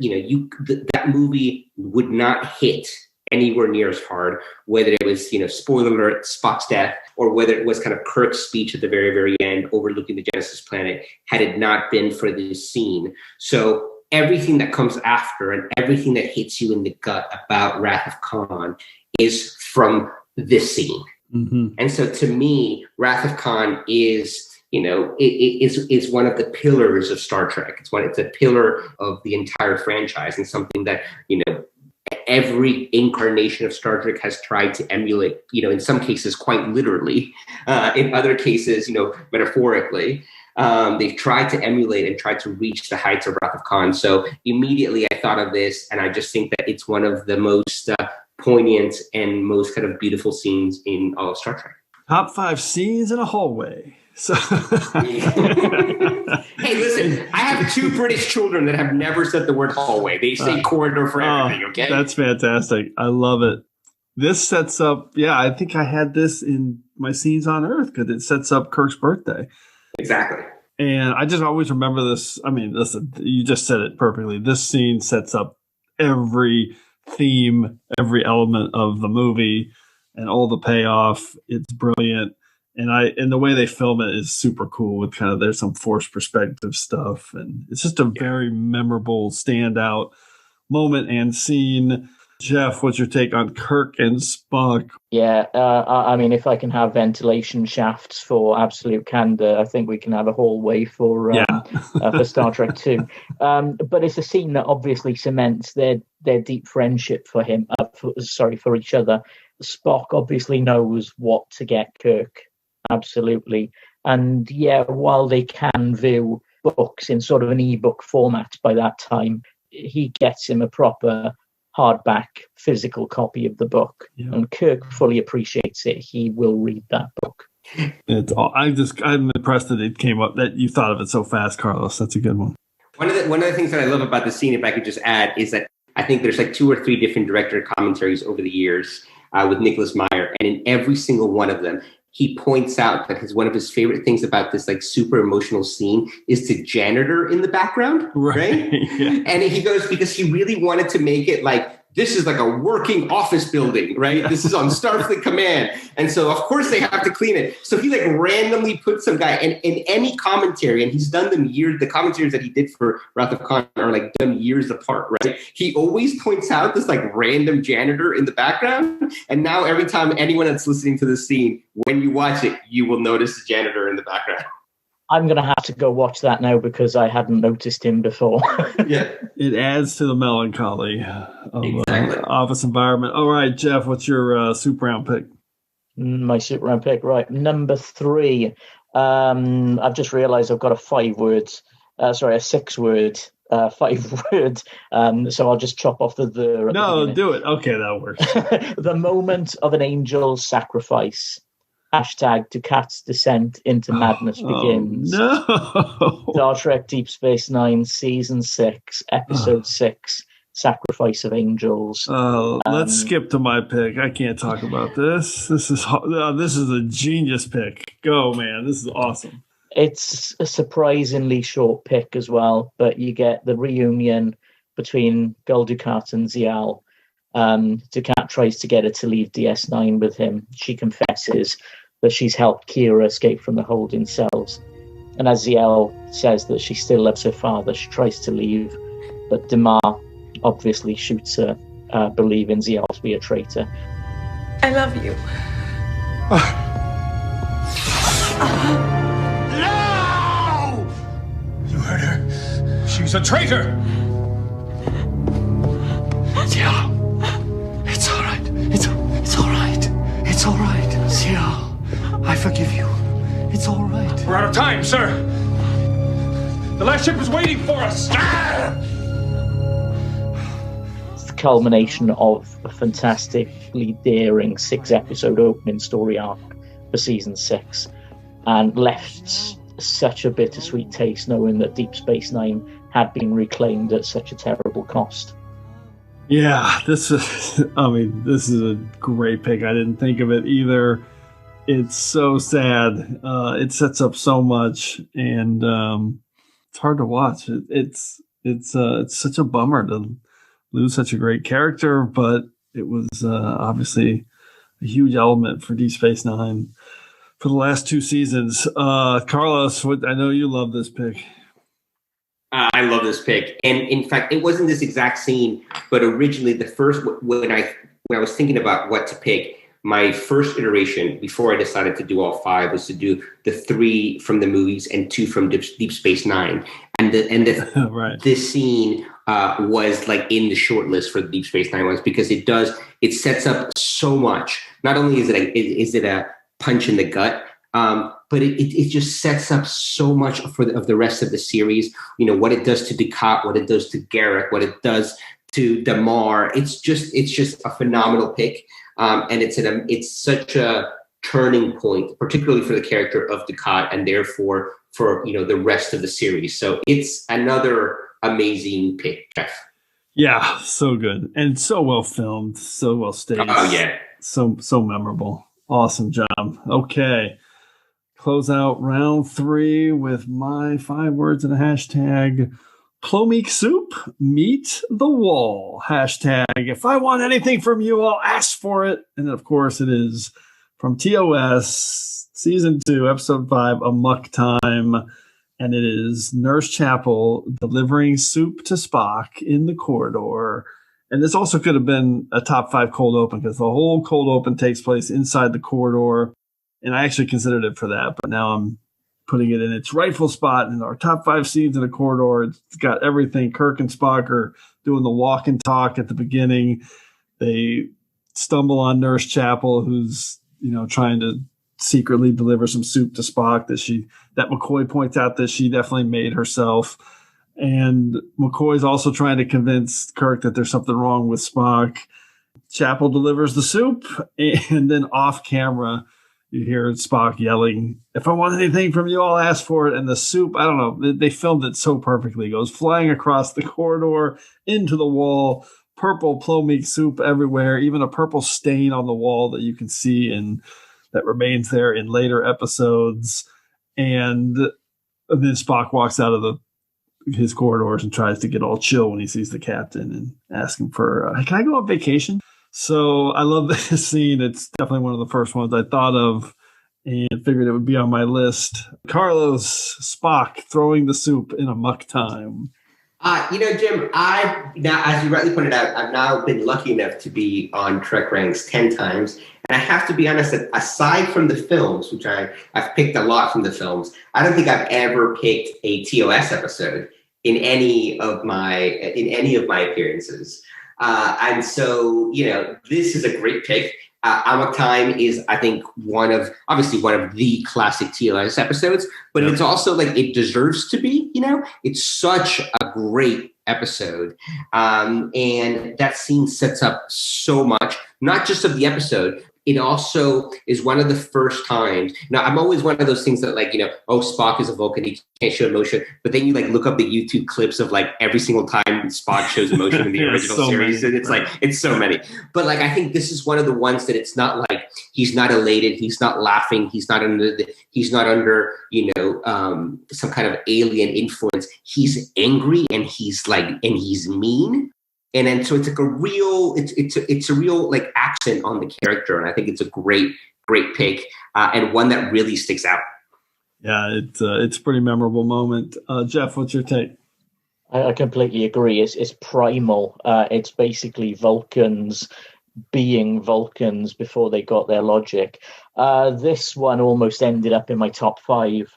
that movie would not hit anywhere near as hard, whether it was spoiler alert, Spock's death, or whether it was kind of Kirk's speech at the very, very end overlooking the Genesis planet, had it not been for this scene. So everything that comes after and everything that hits you in the gut about Wrath of Khan is from this scene. Mm-hmm. And so to me, Wrath of Khan is is one of the pillars of Star Trek. It's a pillar of the entire franchise, and something that every incarnation of Star Trek has tried to emulate. In some cases quite literally, in other cases, metaphorically. They've tried to emulate and tried to reach the heights of Wrath of Khan. So immediately I thought of this, and I just think that it's one of the most poignant and most kind of beautiful scenes in all of Star Trek. Top 5 scenes in a hallway. So hey, listen, I have 2 British children that have never said the word hallway. They say corridor for everything, okay? That's fantastic. I love it. This sets up, I think I had this in my scenes on Earth because it sets up Kirk's birthday. Exactly. And I just always remember this. I mean, listen, you just said it perfectly. This scene sets up every theme, every element of the movie, and all the payoff. It's brilliant. And the way they film it is super cool with there's some forced perspective stuff. And it's just a very memorable standout moment and scene. Geoff, what's your take on Kirk and Spock? Yeah, I mean, if I can have ventilation shafts for absolute candor, I think we can have a hallway for Star Trek 2. But it's a scene that obviously cements their deep friendship for each other. Spock obviously knows what to get Kirk, absolutely. And while they can view books in sort of an ebook format by that time, he gets him a proper hardback physical copy of the book, and Kirk fully appreciates it. He will read that book. I'm impressed that it came up, that you thought of it so fast, Carlos. That's a good one. One of the things that I love about the scene, if I could just add, is that I think there's 2 or 3 different director commentaries over the years with Nicholas Meyer, and in every single one of them, he points out that one of his favorite things about this super emotional scene is the janitor in the background, right? Yeah. And he goes, because he really wanted to make it this is like a working office building, right? This is on Starfleet Command. And so, of course, they have to clean it. So he randomly puts some guy in any commentary, and he's done them years. The commentaries that he did for Wrath of Khan are done years apart, right? He always points out this random janitor in the background. And now every time anyone that's listening to this scene, when you watch it, you will notice the janitor in the background. I'm going to have to go watch that now because I hadn't noticed him before. Yeah. It adds to the melancholy of office environment. All right, Geoff, what's your soup round pick? My soup round pick, right. Number 3. I've just realized I've got a 6-word, 5 words. So I'll just chop off the No, do it. Okay, that works. The moment of an angel's sacrifice. #Ducat's descent into madness begins. No. Star Trek Deep Space Nine, Season 6, Episode 6, Sacrifice of Angels. Let's skip to my pick. I can't talk about this. This is a genius pick. Go, man. This is awesome. It's a surprisingly short pick as well, but you get the reunion between Gul Dukat and Ziyal. Dukat tries to get her to leave DS9 with him. She confesses that she's helped Kira escape from the holding cells. And as Ziyal says that she still loves her father, she tries to leave, but Damar obviously shoots her, believing Geoff to be a traitor. I love you. No! You heard her. She's a traitor. Geoff, it's all right. It's all right. It's all right. Geoff, I forgive you. It's all right. We're out of time, sir. The last ship is waiting for us. It's the culmination of a fantastically daring 6-episode opening story arc for season 6, and left such a bittersweet taste knowing that Deep Space Nine had been reclaimed at such a terrible cost. Yeah, this is a great pick. I didn't think of it either. It's so sad. It sets up so much, and it's hard to watch. It's such a bummer to lose such a great character, but it was obviously a huge element for Deep Space Nine for the last 2 seasons. Carlos, I know you love this pick. I love this pick, and in fact, it wasn't this exact scene, but originally when I was thinking about what to pick, my first iteration before I decided to do all 5 was to do the 3 from the movies and 2 from Deep Space Nine, and right. This scene was like in the short list for the Deep Space Nine ones because it sets up so much. Not only is it a punch in the gut, but it just sets up so much of the rest of the series. You know, what it does to Dukat, what it does to Garrick, what it does to Damar. It's just a phenomenal pick. And it's such a turning point, particularly for the character of Dukat, and therefore for the rest of the series. So it's another amazing pick, Geoff. Yeah, so good and so well filmed, so well staged. Oh yeah, so memorable. Awesome job. Okay, close out round 3 with my 5 words and a hashtag. Plomeek soup, meet the wall. Hashtag, if I want anything from you, I'll ask for it. And of course, it is from TOS, Season 2, Episode 5, Amok Time. And it is Nurse Chapel delivering soup to Spock in the corridor. And this also could have been a top 5 cold open because the whole cold open takes place inside the corridor. And I actually considered it for that, but now I'm putting it in its rightful spot in our top 5 scenes in the corridor. It's got everything. Kirk and Spock are doing the walk and talk at the beginning. They stumble on Nurse Chapel, who's trying to secretly deliver some soup to Spock that McCoy points out that she definitely made herself. And McCoy's also trying to convince Kirk that there's something wrong with Spock. Chapel delivers the soup, and then off camera, you hear Spock yelling, if I want anything from you, I'll ask for it. And the soup, I don't know, they filmed it so perfectly. It goes flying across the corridor, into the wall, purple Plomeek soup everywhere, even a purple stain on the wall that you can see and that remains there in later episodes. And then Spock walks out of his corridors and tries to get all chill when he sees the captain and ask him for, can I go on vacation? So I love this scene. It's definitely one of the first ones I thought of and figured it would be on my list. Carlos, Spock throwing the soup in Amok Time. Jim, now, as you rightly pointed out, I've now been lucky enough to be on TrekRanks 10 times. And I have to be honest that aside from the films, which I've picked a lot from the films, I don't think I've ever picked a TOS episode in any of my appearances. And so, this is a great pick. Amok Time is, I think, one of the classic TOS episodes, but it's also it deserves to be, it's such a great episode. And that scene sets up so much, not just of the episode. It also is one of the first times. Now, I'm always one of those things that Spock is a Vulcan, he can't show emotion. But then you look up the YouTube clips of every single time Spock shows emotion in the original series. And it's so many. But I think this is one of the ones that it's not he's not elated, he's not laughing, he's not under some kind of alien influence. He's angry and he's mean. And then so it's a real accent on the character, and I think it's a great pick and one that really sticks out. Yeah, it's a pretty memorable moment. Geoff, what's your take? I completely agree. It's primal. It's basically Vulcans being Vulcans before they got their logic. This one almost ended up in my top 5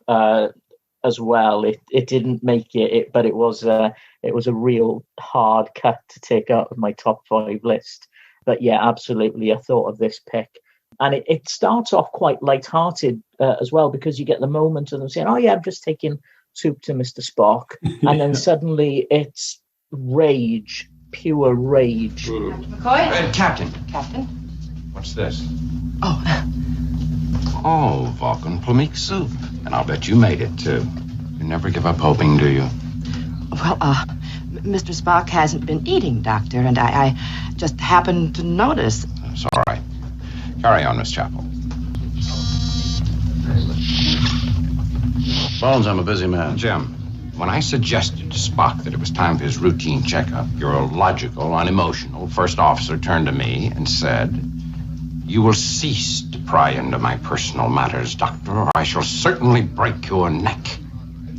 as well. It didn't make it, but it was a real hard cut to take out of my top 5 list. But yeah, absolutely, I thought of this pick. And it starts off quite lighthearted as well, because you get the moment of them saying, "Oh yeah, I'm just taking soup to Mr. Spock," and then suddenly it's rage, pure rage. McCoy? Captain. Captain? What's this? Oh. Oh, Vulcan plummeek soup. And I'll bet you made it, too. You never give up hoping, do you? Well, Mr. Spock hasn't been eating, Doctor, and I just happened to notice. It's all right. Carry on, Miss Chapel. Bones, I'm a busy man. Jim, when I suggested to Spock that it was time for his routine checkup, your logical, unemotional first officer turned to me and said, "You will cease to pry into my personal matters, Doctor, or I shall certainly break your neck."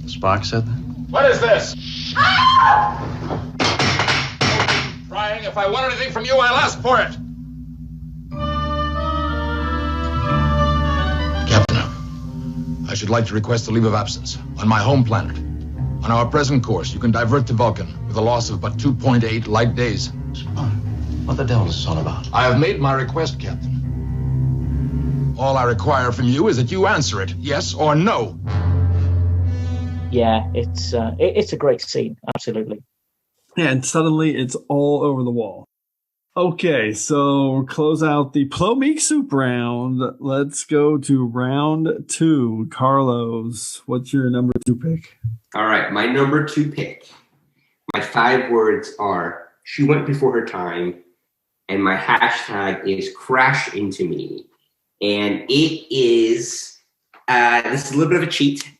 Spock said that? What is this? Prying. If I want anything from you, I'll ask for it. I should like to request a leave of absence on my home planet. On our present course, you can divert to Vulcan with a loss of but 2.8 light days. What the devil is this all about? I have made my request, Captain. All I require from you is that you answer it, yes or no. Yeah, it's a great scene, absolutely. And suddenly it's all over the wall. Okay, so close out the Plomik Soup round. Let's go to round 2. Carlos, what's your number 2 pick? All right, my number 2 pick. My 5 words are, she went before her time, and my hashtag is crash into me. And it is, this is a little bit of a cheat.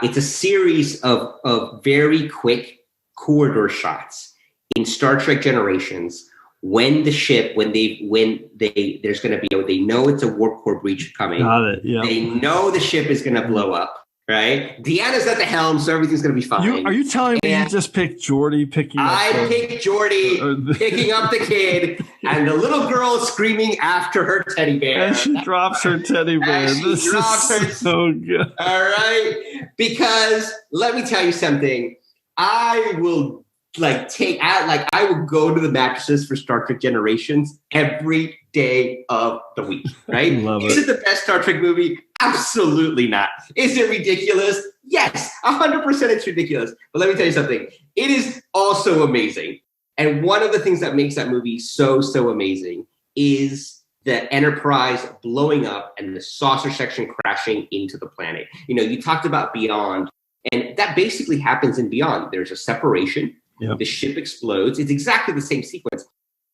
It's a series of very quick corridor shots in Star Trek Generations. When there's going to be, they know it's a warp core breach coming. Got it. Yeah. They know the ship is going to blow up. Right? Deanna's at the helm, so everything's going to be fine. Are you telling me you just picked Geordi picking up? I picked Geordi picking up the kid, and the little girl screaming after her teddy bear. And she drops her teddy bear. This is so good. All right? Because let me tell you something. I will I will go to the mattresses for Star Trek Generations every day of the week, right? Is it the best Star Trek movie? Absolutely not. Is it ridiculous? Yes, 100% it's ridiculous. But let me tell you something. It is also amazing. And one of the things that makes that movie so amazing is the Enterprise blowing up and the saucer section crashing into the planet. You know, you talked about Beyond, and that basically happens in Beyond. There's a separation. Yep. The ship explodes. It's exactly the same sequence,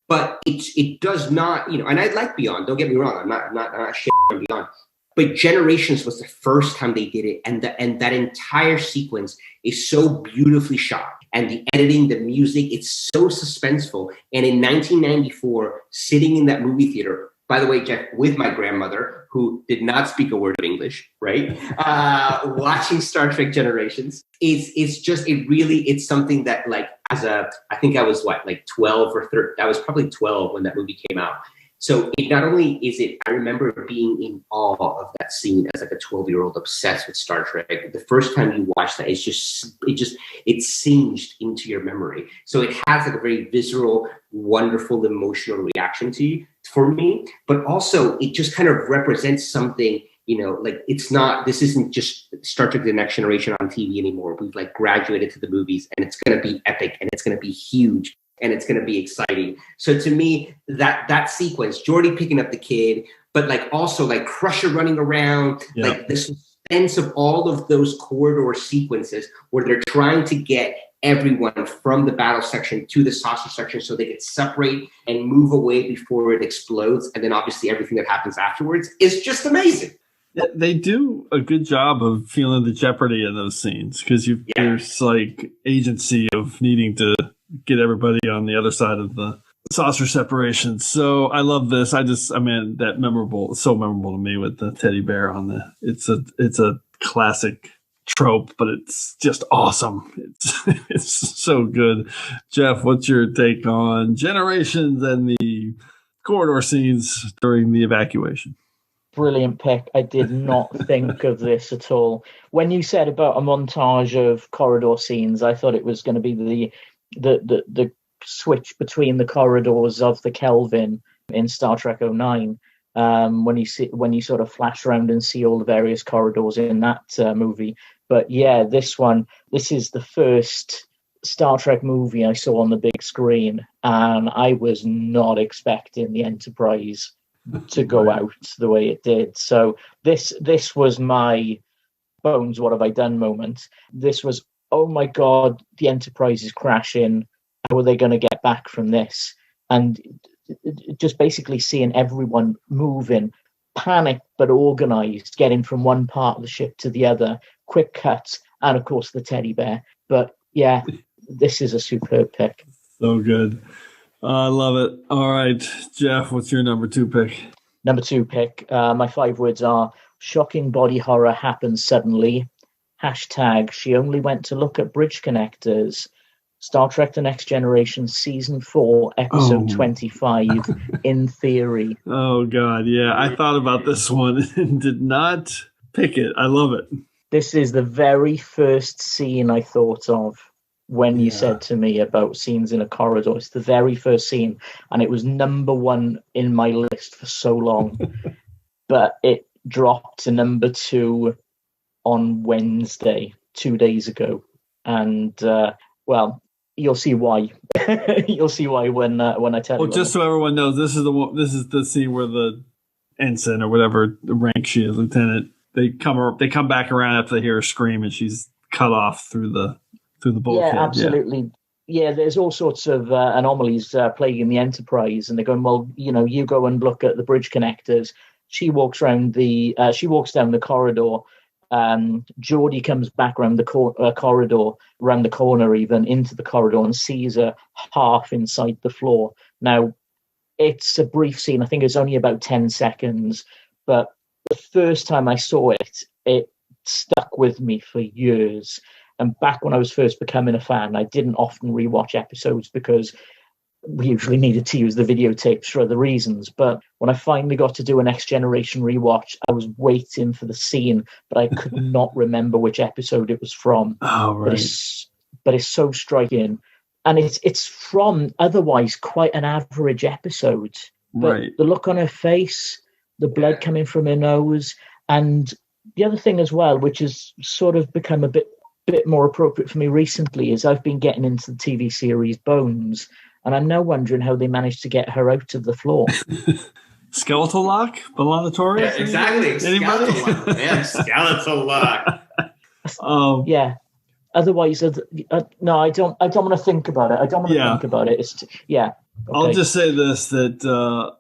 but it does not, and I like Beyond. Don't get me wrong. I'm not shitting on Beyond, but Generations was the first time they did it, and that entire sequence is so beautifully shot, and the editing, the music, it's so suspenseful. And in 1994, sitting in that movie theater. By the way, Geoff, with my grandmother, who did not speak a word of English, right? Watching Star Trek Generations, it's something that, I think I was 12 or 13. I was probably 12 when that movie came out. So it not only is it, I remember being in awe of that scene as a 12-year-old obsessed with Star Trek. The first time you watch that, it's singed into your memory. So it has a very visceral, wonderful, emotional reaction for me, but also it just kind of represents something, this isn't just Star Trek The Next Generation on TV anymore. We've graduated to the movies, and it's going to be epic, and it's going to be huge, and it's going to be exciting. So to me, that sequence, Geordi picking up the kid, but also Crusher running around, the suspense of all of those corridor sequences where they're trying to get everyone from the battle section to the saucer section so they can separate and move away before it explodes. And then obviously everything that happens afterwards is just amazing. They do a good job of feeling the jeopardy in those scenes because there's agency of needing to get everybody on the other side of the saucer separation. So I love this. so memorable to me with the teddy bear on it's a classic trope, but it's just awesome. It's so good. Geoff, what's your take on Generations and the corridor scenes during the evacuation? Brilliant pick. I did not think of this at all. When you said about a montage of corridor scenes, I thought it was going to be the switch between the corridors of the Kelvin in Star Trek 09. When you sort of flash around and see all the various corridors in that movie. But yeah, this is the first Star Trek movie I saw on the big screen, and I was not expecting the Enterprise to go out the way it did. So this was my Bones, what have I done moment. This was, oh my God, the Enterprise is crashing. How are they going to get back from this? And just basically seeing everyone moving, panicked but organized, getting from one part of the ship to the other, quick cuts, and of course the teddy bear. But yeah, this is a superb pick. So good. I love it. All right, Geoff, what's your number 2 pick? Number 2 pick. My 5 words are: shocking body horror happens suddenly. # she only went to look at bridge connectors. Star Trek The Next Generation, Season 4, Episode 25, In Theory. Oh, God, yeah. I thought about this one and did not pick it. I love it. This is the very first scene I thought of when you said to me about scenes in a corridor. It's the very first scene, and it was number 1 in my list for so long. But it dropped to number 2 on Wednesday, 2 days ago. And, well, you'll see why. You'll see why when I tell you. Well, just so everyone knows, this is the scene where the ensign or whatever the rank she is, lieutenant, they come back around after they hear her scream, and she's cut off through the bulkhead. Yeah, absolutely. Yeah, there's all sorts of anomalies plaguing the Enterprise, and they're going, well, you go and look at the bridge connectors. She walks down the corridor. Geordie comes back around the corridor, around the corner even, into the corridor, and sees her half inside the floor. Now, it's a brief scene. I think it's only about 10 seconds. But the first time I saw it, it stuck with me for years. And back when I was first becoming a fan, I didn't often rewatch episodes because we usually needed to use the videotapes for other reasons. But when I finally got to do a Next Generation rewatch, I was waiting for the scene, but I could not remember which episode it was from. Oh, right. But it's so striking. And it's from otherwise quite an average episode. But right. The look on her face, the blood coming from her nose, and the other thing as well, which has sort of become a bit more appropriate for me recently, is I've been getting into the TV series Bones. And I'm now wondering how they managed to get her out of the floor. Skeletal lock? Belana Torres? Yeah, exactly. Anybody? Skeletal lock. Yeah, skeletal lock. Yeah. Otherwise, no, I don't want to think about it. I don't want to think about it. It's Okay. I'll just say this, that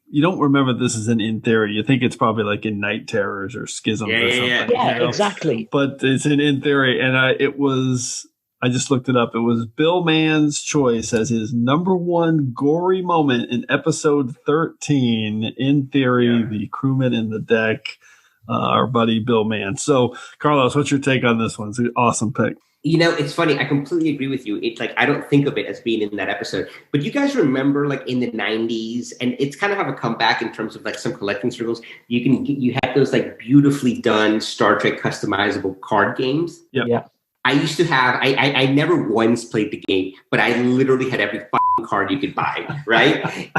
you don't remember this as in Theory. You think it's probably like in Night Terrors or Schisms or something. Yeah, exactly. But it's in Theory, and I just looked it up. It was Bill Mann's choice as his number 1 gory moment in episode 13. In Theory, the crewman in the deck, our buddy Bill Mann. So, Carlos, what's your take on this one? It's an awesome pick. It's funny. I completely agree with you. It's like I don't think of it as being in that episode. But you guys remember, like in the 90s, and it's kind of have a comeback in terms of like some collecting circles. You had those like beautifully done Star Trek customizable card games. Yep. Yeah. I used to have, I never once played the game, but I literally had every card you could buy, right?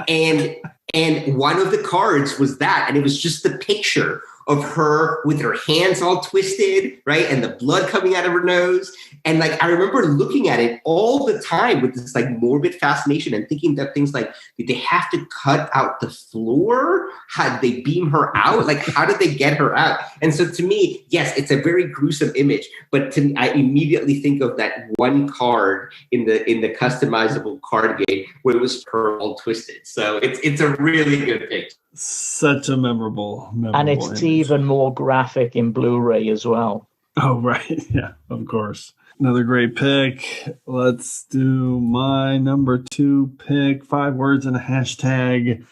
and one of the cards was that, and it was just the picture of her with her hands all twisted, right? And the blood coming out of her nose. And like, I remember looking at it all the time with this like morbid fascination and thinking that things like, did they have to cut out the floor? How did they beam her out? Like, how did they get her out? And so to me, yes, it's a very gruesome image, but I immediately think of that one card in the customizable card game where it was her all twisted. So it's a really good picture. Such a memorable and it's image. Even more graphic in Blu-ray as well. Oh, right. Yeah, of course. Another great pick. Let's do my number 2 pick. 5 words and a hashtag.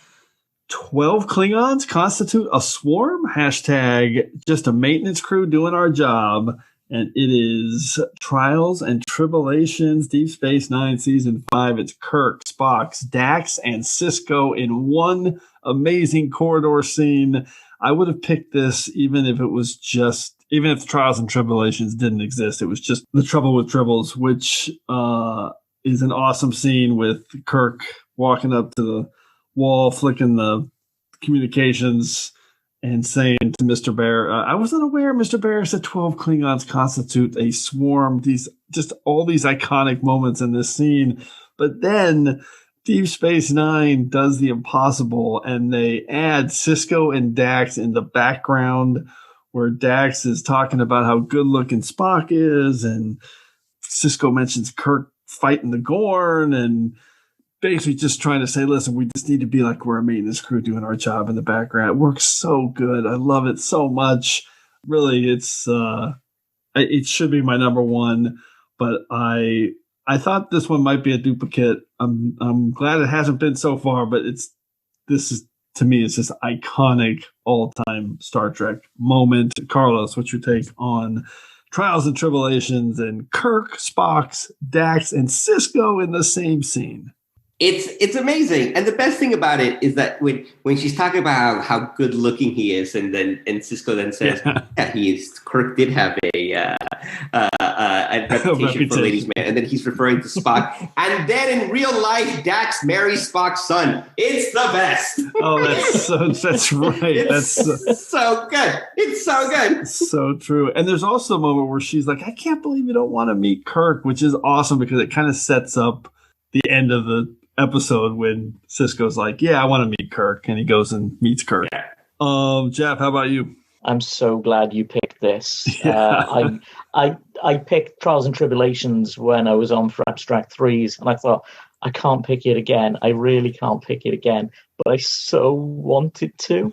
12 Klingons constitute a swarm? Hashtag just a maintenance crew doing our job. And it is Trials and Tribulations, Deep Space Nine, Season 5. It's Kirk, Spock, Dax, and Sisko in one amazing corridor scene. I would have picked this even if the Trials and Tribulations didn't exist. It was just The Trouble with Tribbles, which is an awesome scene with Kirk walking up to the wall, flicking the communications, and saying to Mr. Bear, I wasn't aware, Mr. Bear, said 12 Klingons constitute a swarm. All these iconic moments in this scene. But then Deep Space Nine does the impossible, and they add Sisko and Dax in the background, where Dax is talking about how good-looking Spock is, and Sisko mentions Kirk fighting the Gorn, and basically just trying to say, listen, we just need to be like we're a maintenance crew doing our job in the background. It works so good. I love it so much. Really, it should be my number one, but I thought this one might be a duplicate. I'm glad it hasn't been so far, but to me, it's this iconic all-time Star Trek moment. Carlos, what's your take on Trials and Tribulations and Kirk, Spock, Dax, and Sisko in the same scene? It's amazing, and the best thing about it is that when she's talking about how good looking he is, and Sisko then says, "Yeah, Kirk did have a reputation for ladies' man," and then he's referring to Spock, and then in real life, Dax marries Spock's son. It's the best. Oh, that's right. That's so good. It's so good. So true. And there's also a moment where she's like, "I can't believe you don't want to meet Kirk," which is awesome because it kind of sets up the end of the episode when Sisko's like, yeah, I want to meet Kirk, and he goes and meets Kirk. Geoff, how about you? I'm so glad you picked this. I picked Trials and Tribulations when I was on for Abstract 3s, and I thought, I can't pick it again. I really can't pick it again, but I so wanted to.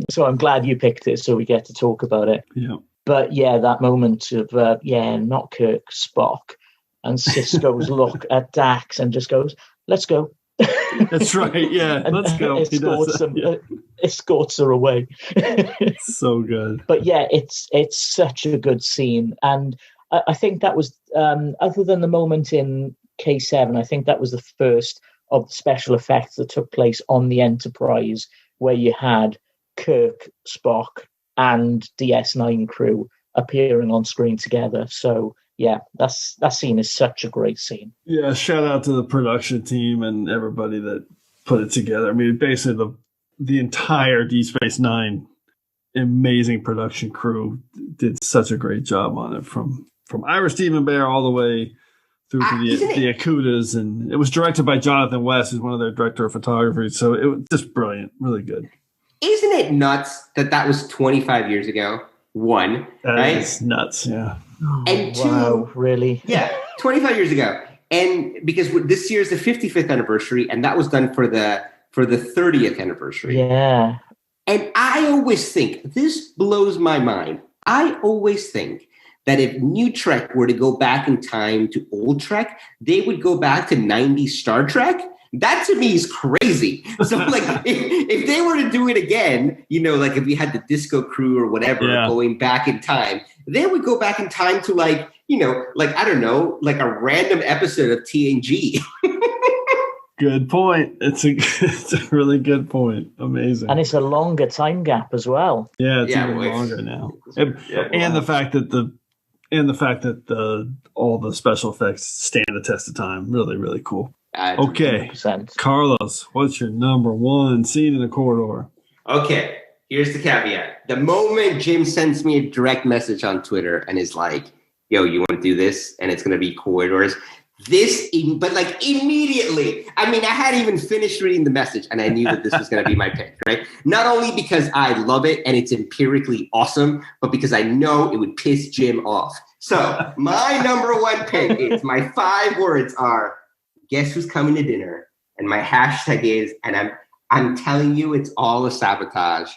So I'm glad you picked it so we get to talk about it. Yeah. But yeah, that moment of, not Kirk, Spock, and Sisko's look at Dax and just goes, let's go. That's right. Yeah, let's go. Escorts her away. So good. But yeah, it's such a good scene. And I think that was, other than the moment in K7, I think that was the first of the special effects that took place on the Enterprise, where you had Kirk, Spock, and DS9 crew appearing on screen together. So yeah, that scene is such a great scene. Yeah, shout out to the production team and everybody that put it together. I mean, basically the entire Deep Space Nine amazing production crew did such a great job on it, from Ira Stephen Bear all the way through to the Akutas, and it was directed by Jonathan West, who's one of their director of photography. So it was just brilliant, really good. Isn't it nuts that was 25 years ago? One, right? It's nuts, yeah. And two, wow, really? Yeah, 25 years ago. And because this year is the 55th anniversary, and that was done for the 30th anniversary. Yeah. And I always think, this blows my mind, I always think that if New Trek were to go back in time to old Trek, they would go back to 90s Star Trek. That to me is crazy. So like if they were to do it again, like if we had the disco crew or whatever going back in time, they would go back in time to I don't know, like a random episode of TNG. Good point. It's a really good point. Amazing. And it's a longer time gap as well. Yeah, it's even longer now. And the fact that all the special effects stand the test of time. Really, really cool. Okay, 100%. Carlos, what's your number one scene in the corridor? Okay, here's the caveat. The moment Jim sends me a direct message on Twitter and is like, yo, you want to do this? And it's going to be corridors. But immediately, I mean, I hadn't even finished reading the message and I knew that this was going to be my pick, right? Not only because I love it and it's empirically awesome, but because I know it would piss Jim off. So my number one pick is, my 5 words are, guess who's coming to dinner? And my hashtag is, and I'm telling you, it's all a sabotage.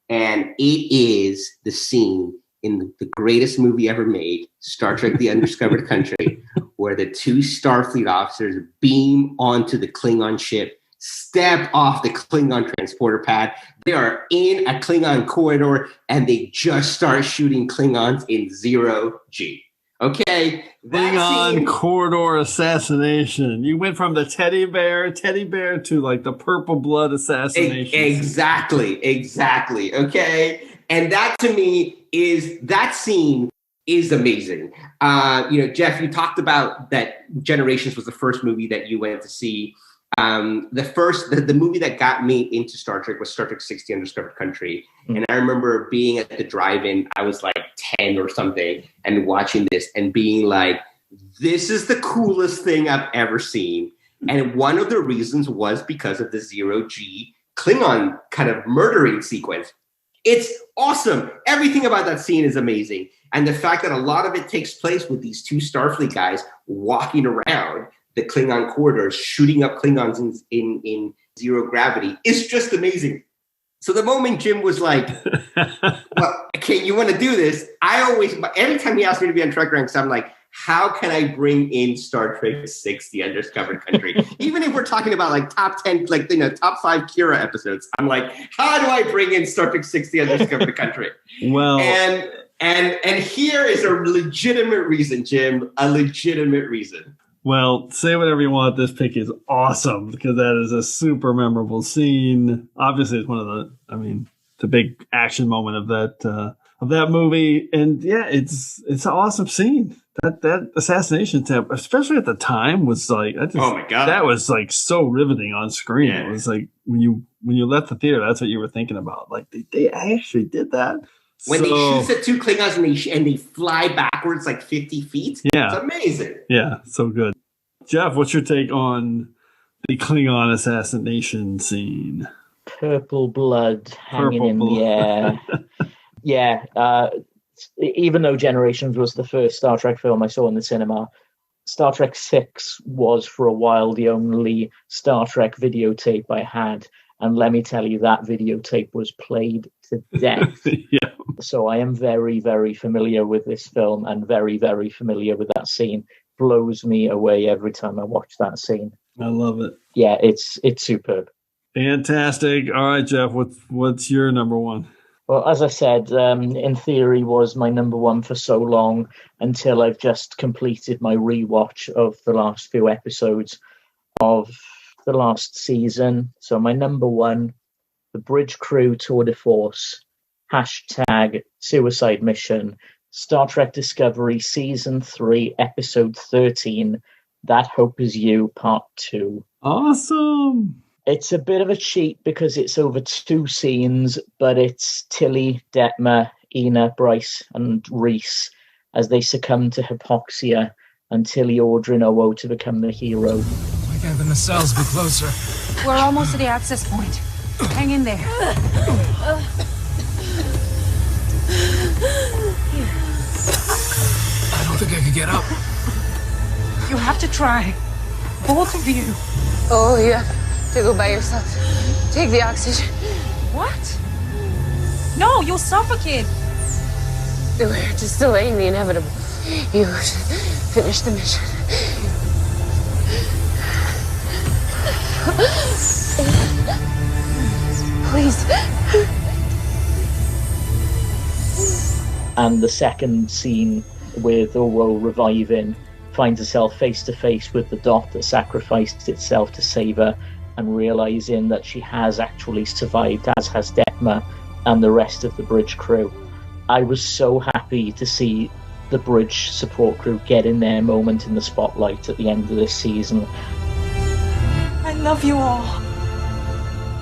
And it is the scene in the greatest movie ever made, Star Trek: The Undiscovered Country, where the 2 Starfleet officers beam onto the Klingon ship step off the Klingon transporter pad. They are in a Klingon corridor, and they just start shooting Klingons in 0G. Okay, Klingon corridor assassination. You went from the teddy bear to like the purple blood assassination. Exactly. Okay, and that to me that scene is amazing. Geoff, you talked about that Generations was the first movie that you went to see. The movie that got me into Star Trek was Star Trek 60 Undiscovered Country. And I remember being at the drive-in, I was like 10 or something, and watching this and being like, this is the coolest thing I've ever seen. And one of the reasons was because of the 0G Klingon kind of murdering sequence. It's awesome. Everything about that scene is amazing. And the fact that a lot of it takes place with these two Starfleet guys walking around the Klingon corridors, shooting up Klingons in zero gravity is just amazing. So the moment Jim was like, well, okay, you want to do this? Every time he asked me to be on TrekRanks, I'm like, how can I bring in Star Trek 60 Undiscovered Country? Even if we're talking about like top 10, top 5 Kira episodes, I'm like, how do I bring in Star Trek 60 Undiscovered Country? Well, and here is a legitimate reason, Jim, a legitimate reason. Well, say whatever you want. This pick is awesome because that is a super memorable scene. Obviously, it's one of the big action moment of that movie. And yeah, it's an awesome scene. That assassination attempt, especially at the time, was like, oh my God, that was like so riveting on screen. Yeah. It was like when you left the theater, that's what you were thinking about. Like they actually did that. When they shoot the two Klingons and they fly backwards like 50 feet. Yeah. It's amazing. Yeah, so good. Geoff, what's your take on the Klingon assassination scene? Purple blood hanging in the air. Yeah. Even though Generations was the first Star Trek film I saw in the cinema, Star Trek 6 was for a while the only Star Trek videotape I had. And let me tell you, that videotape was played to death. Yeah. So I am very, very familiar with this film and very, very familiar with that scene. Blows me away every time I watch that scene. I love it. Yeah, it's superb. Fantastic. All right, Geoff, what's your number one? Well, as I said, In Theory was my number one for so long until I've just completed my rewatch of the last few episodes of the last season. So my number one, The Bridge Crew Tour de Force, # Suicide Mission, Star Trek Discovery Season 3, Episode 13, That Hope Is You, Part 2. Awesome! It's a bit of a cheat because it's over 2 scenes, but it's Tilly, Detmer, Ina, Bryce, and Reese as they succumb to hypoxia and Tilly ordering Owo to become the hero. Why can't the nacelles be closer? We're almost to the access point. Hang in there. I don't think I can get up. You have to try. Both of you. Oh, you have to go by yourself. Take the oxygen. What? No, you'll suffocate. We're just delaying the inevitable. You should finish the mission. Please. And the second scene with Owo reviving finds herself face to face with the dot that sacrificed itself to save her, and realizing that she has actually survived, as has Detmer and the rest of the bridge crew. I was so happy to see the bridge support crew getting their moment in the spotlight at the end of this season. I love you all.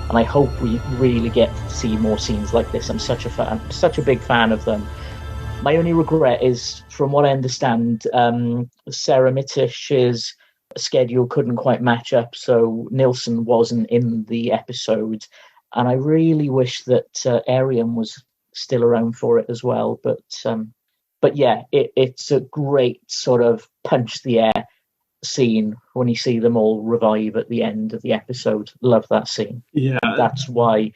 And I hope we really get to see more scenes like this. I'm such a big fan of them. My only regret is, from what I understand, Sarah Mittish's schedule couldn't quite match up, so Nilsson wasn't in the episode. And I really wish that Arian was still around for it as well. But yeah, it's a great sort of punch the air scene when you see them all revive at the end of the episode. Love that scene. Yeah, and that's why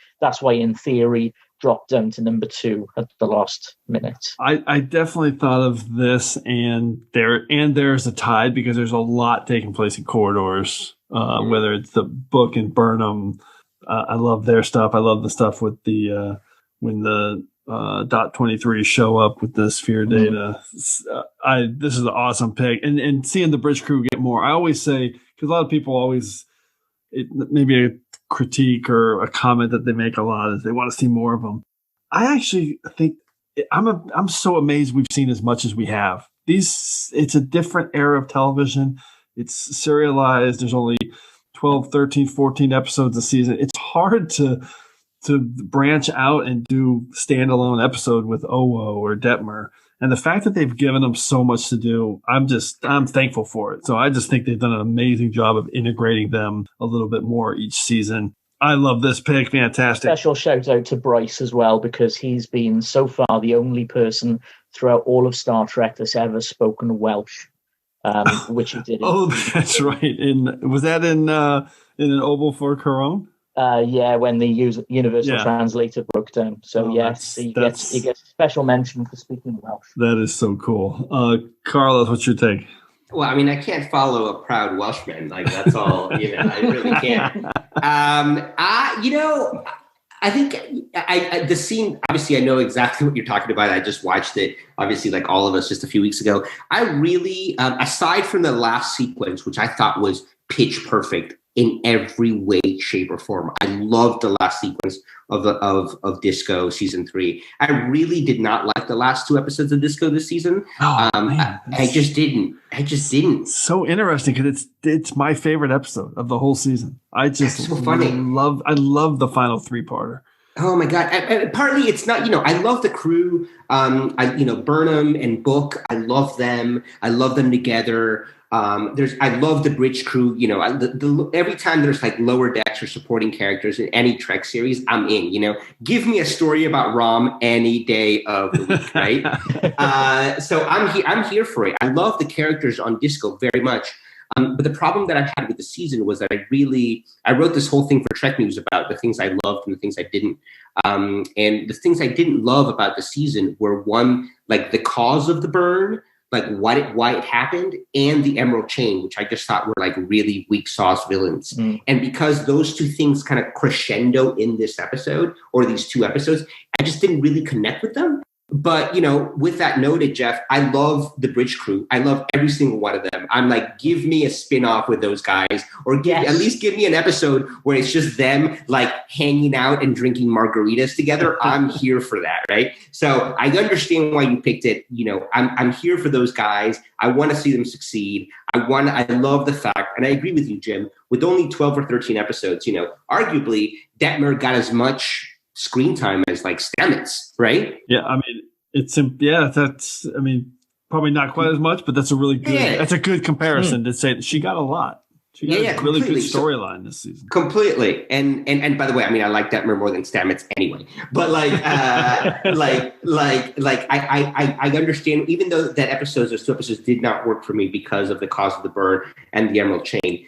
In Theory dropped down to number 2 at the last minute. I definitely thought of this and there's a tide because there's a lot taking place in corridors whether it's the book and Burnham. I love their stuff. I love the stuff with the when the dot 23 show up with the sphere data. This is an awesome pick, and seeing the bridge crew get more. I always say, because a lot of people always maybe a critique or a comment that they make a lot is they want to see more of them. I actually think I'm so amazed we've seen as much as we have. It's a different era of television. It's serialized. There's only 12, 13, 14 episodes a season. It's hard to branch out and do standalone episode with Owo or Detmer. And the fact that they've given them so much to do, I'm thankful for it. So I just think they've done an amazing job of integrating them a little bit more each season. I love this pick. Fantastic. Special shout out to Bryce as well, because he's been so far the only person throughout all of Star Trek that's ever spoken Welsh, which he did. That's right. Was that in an Oval for Corone? Yeah, when the Universal Translator broke down. So yes, he gets a special mention for speaking Welsh. That is so cool. Carlos, what's your take? Well, I mean, I can't follow a proud Welshman. Like, that's all, I really can't. I think the scene, obviously, I know exactly what you're talking about. I just watched it, obviously, like all of us, just a few weeks ago. I really, aside from the last sequence, which I thought was pitch perfect in every way, shape, or form, I loved the last sequence of Disco season 3. I really did not like the last 2 episodes of Disco this season. I just didn't. So interesting, because it's my favorite episode of the whole season. That's so funny. I love the final 3-parter. Oh my God. And partly it's not, I love the crew. Burnham and Book. I love them. I love them together. I love the bridge crew. Every time there's like lower decks or supporting characters in any Trek series, I'm in. Give me a story about Rom any day of the week, right? So I'm here for it. I love the characters on Disco very much. But the problem that I had with the season was that I wrote this whole thing for Trek News about the things I loved and the things I didn't. And the things I didn't love about the season were, one, like the cause of the burn, like why it happened, and the Emerald Chain, which I just thought were like really weak sauce villains. And because those 2 things kind of crescendo in this episode, or these 2 episodes, I just didn't really connect with them. But, with that noted, Geoff, I love the bridge crew. I love every single one of them. I'm like, give me a spin-off with those guys, or at least give me an episode where it's just them like hanging out and drinking margaritas together. I'm here for that, right? So I understand why you picked it. I'm here for those guys. I want to see them succeed. I love the fact, and I agree with you, Jim, with only 12 or 13 episodes, arguably Detmer got as much screen time as like Stamets, right? Yeah, I mean, that's probably not quite as much, but that's a really good that's a good comparison to say that she got a lot. She got a really good storyline this season. Completely. And by the way, I mean, I like Detmer more than Stamets anyway. But I understand, even though those 2 episodes did not work for me because of the cause of the burn and the Emerald Chain,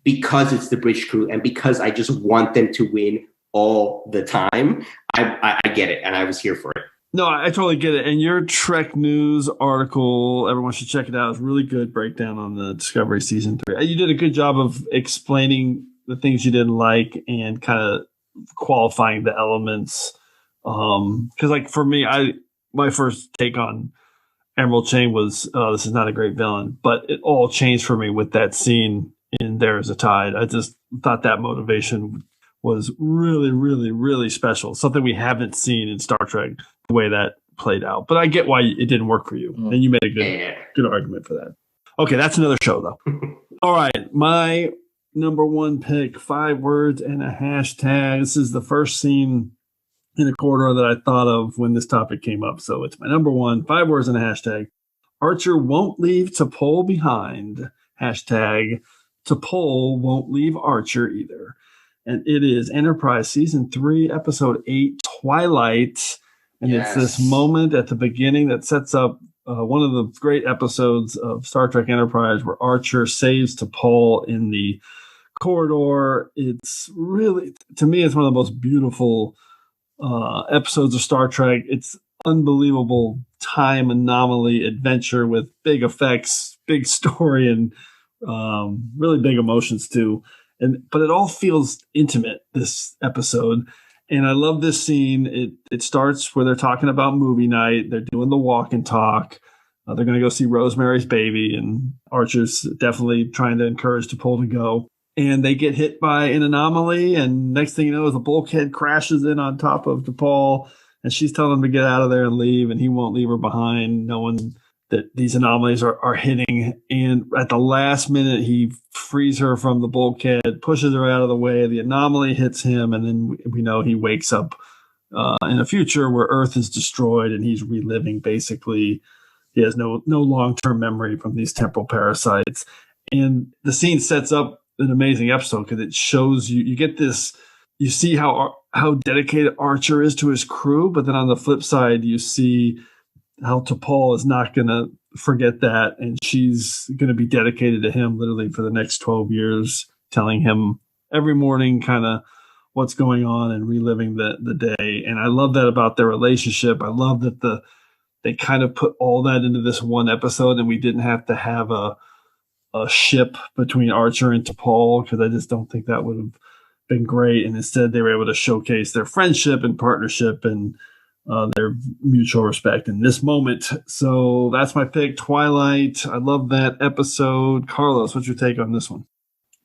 because it's the bridge crew and because I just want them to win all the time, I get it, and I was here for it. No, I totally get it. And your Trek News article, everyone should check it out. It's a really good breakdown on the Discovery season 3. You did a good job of explaining the things you didn't like and kind of qualifying the elements. Because, like, for me, my first take on Emerald Chain was, this is not a great villain, but it all changed for me with that scene in There Is a Tide. I just thought that motivation was really, really, really special. Something we haven't seen in Star Trek, the way that played out. But I get why it didn't work for you. And you made a good argument for that. Okay, that's another show, though. All right, my number 1 pick, 5 words and a hashtag. This is the first scene in a corridor that I thought of when this topic came up. So it's my number 1, 5 words and a hashtag. Archer won't leave T'Pol behind. Hashtag T'Pol won't leave Archer either. And it is Enterprise Season 3, Episode 8, Twilight. And it's this moment at the beginning that sets up one of the great episodes of Star Trek Enterprise where Archer saves T'Pol in the corridor. It's really, to me, it's one of the most beautiful episodes of Star Trek. It's unbelievable time anomaly adventure with big effects, big story, and really big emotions too. but it all feels intimate, this episode. And I love this scene. It starts where they're talking about movie night. They're doing the walk and talk. They're going to go see Rosemary's Baby, and Archer's definitely trying to encourage T'Pol to go. And they get hit by an anomaly, and next thing you know, the bulkhead crashes in on top of T'Pol, and she's telling him to get out of there and leave, and he won't leave her behind, knowing that these anomalies are hitting. And at the last minute, he frees her from the bulkhead, pushes her out of the way. The anomaly hits him, and then we know he wakes up in a future where Earth is destroyed, and he's reliving basically. He has no long-term memory from these temporal parasites. And the scene sets up an amazing episode because it shows you get this, you see how dedicated Archer is to his crew, but then on the flip side, you see how T'Pol is not going to forget that, and she's going to be dedicated to him literally for the next 12 years, telling him every morning kind of what's going on and reliving the day. And I love that about their relationship. I love that they kind of put all that into this one episode, and we didn't have to have a ship between Archer and T'Pol, because I just don't think that would have been great. And instead, they were able to showcase their friendship and partnership and their mutual respect in this moment. So that's my pick, Twilight. I love that episode. Carlos, what's your take on this one?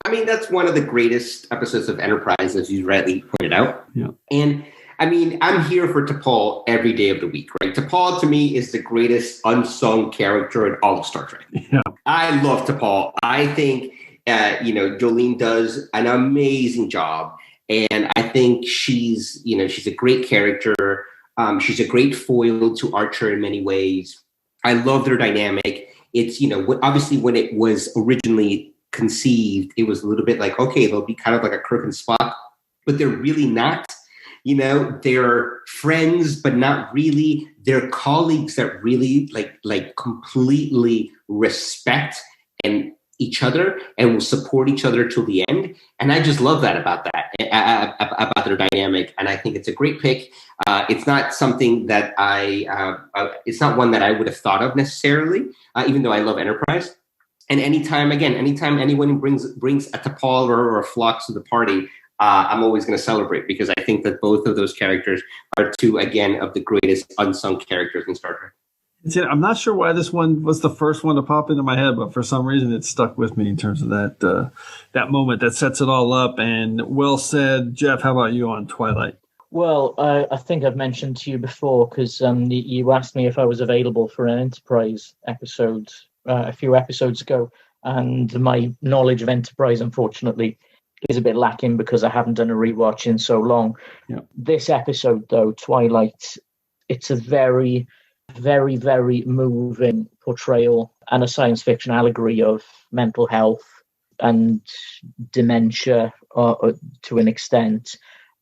I mean, that's one of the greatest episodes of Enterprise, as you rightly pointed out. Yeah. And I mean, I'm here for T'Pol every day of the week, right? T'Pol, to me, is the greatest unsung character in all of Star Trek. Yeah. I love T'Pol. I think, Jolene does an amazing job. And I think she's a great character. She's a great foil to Archer in many ways. I love their dynamic. It's, obviously when it was originally conceived, it was a little bit like, okay, they'll be kind of like a Kirk and Spock, but they're really not. They're friends, but not really. They're colleagues that really like completely respect and each other and will support each other till the end. And I just love that about their dynamic. And I think it's a great pick. It's not something that it's not one that I would have thought of necessarily, even though I love Enterprise. And anytime anyone brings a T'Pol or a Phlox to the party, I'm always going to celebrate, because I think that both of those characters are two, again, of the greatest unsung characters in Star Trek. I'm not sure why this one was the first one to pop into my head, but for some reason it stuck with me in terms of that moment that sets it all up. And well said. Geoff, how about you on Twilight? Well, I think I've mentioned to you before, because you asked me if I was available for an Enterprise episode a few episodes ago, and my knowledge of Enterprise, unfortunately, is a bit lacking because I haven't done a rewatch in so long. Yeah. This episode, though, Twilight, it's a very, very, very moving portrayal and a science fiction allegory of mental health and dementia to an extent.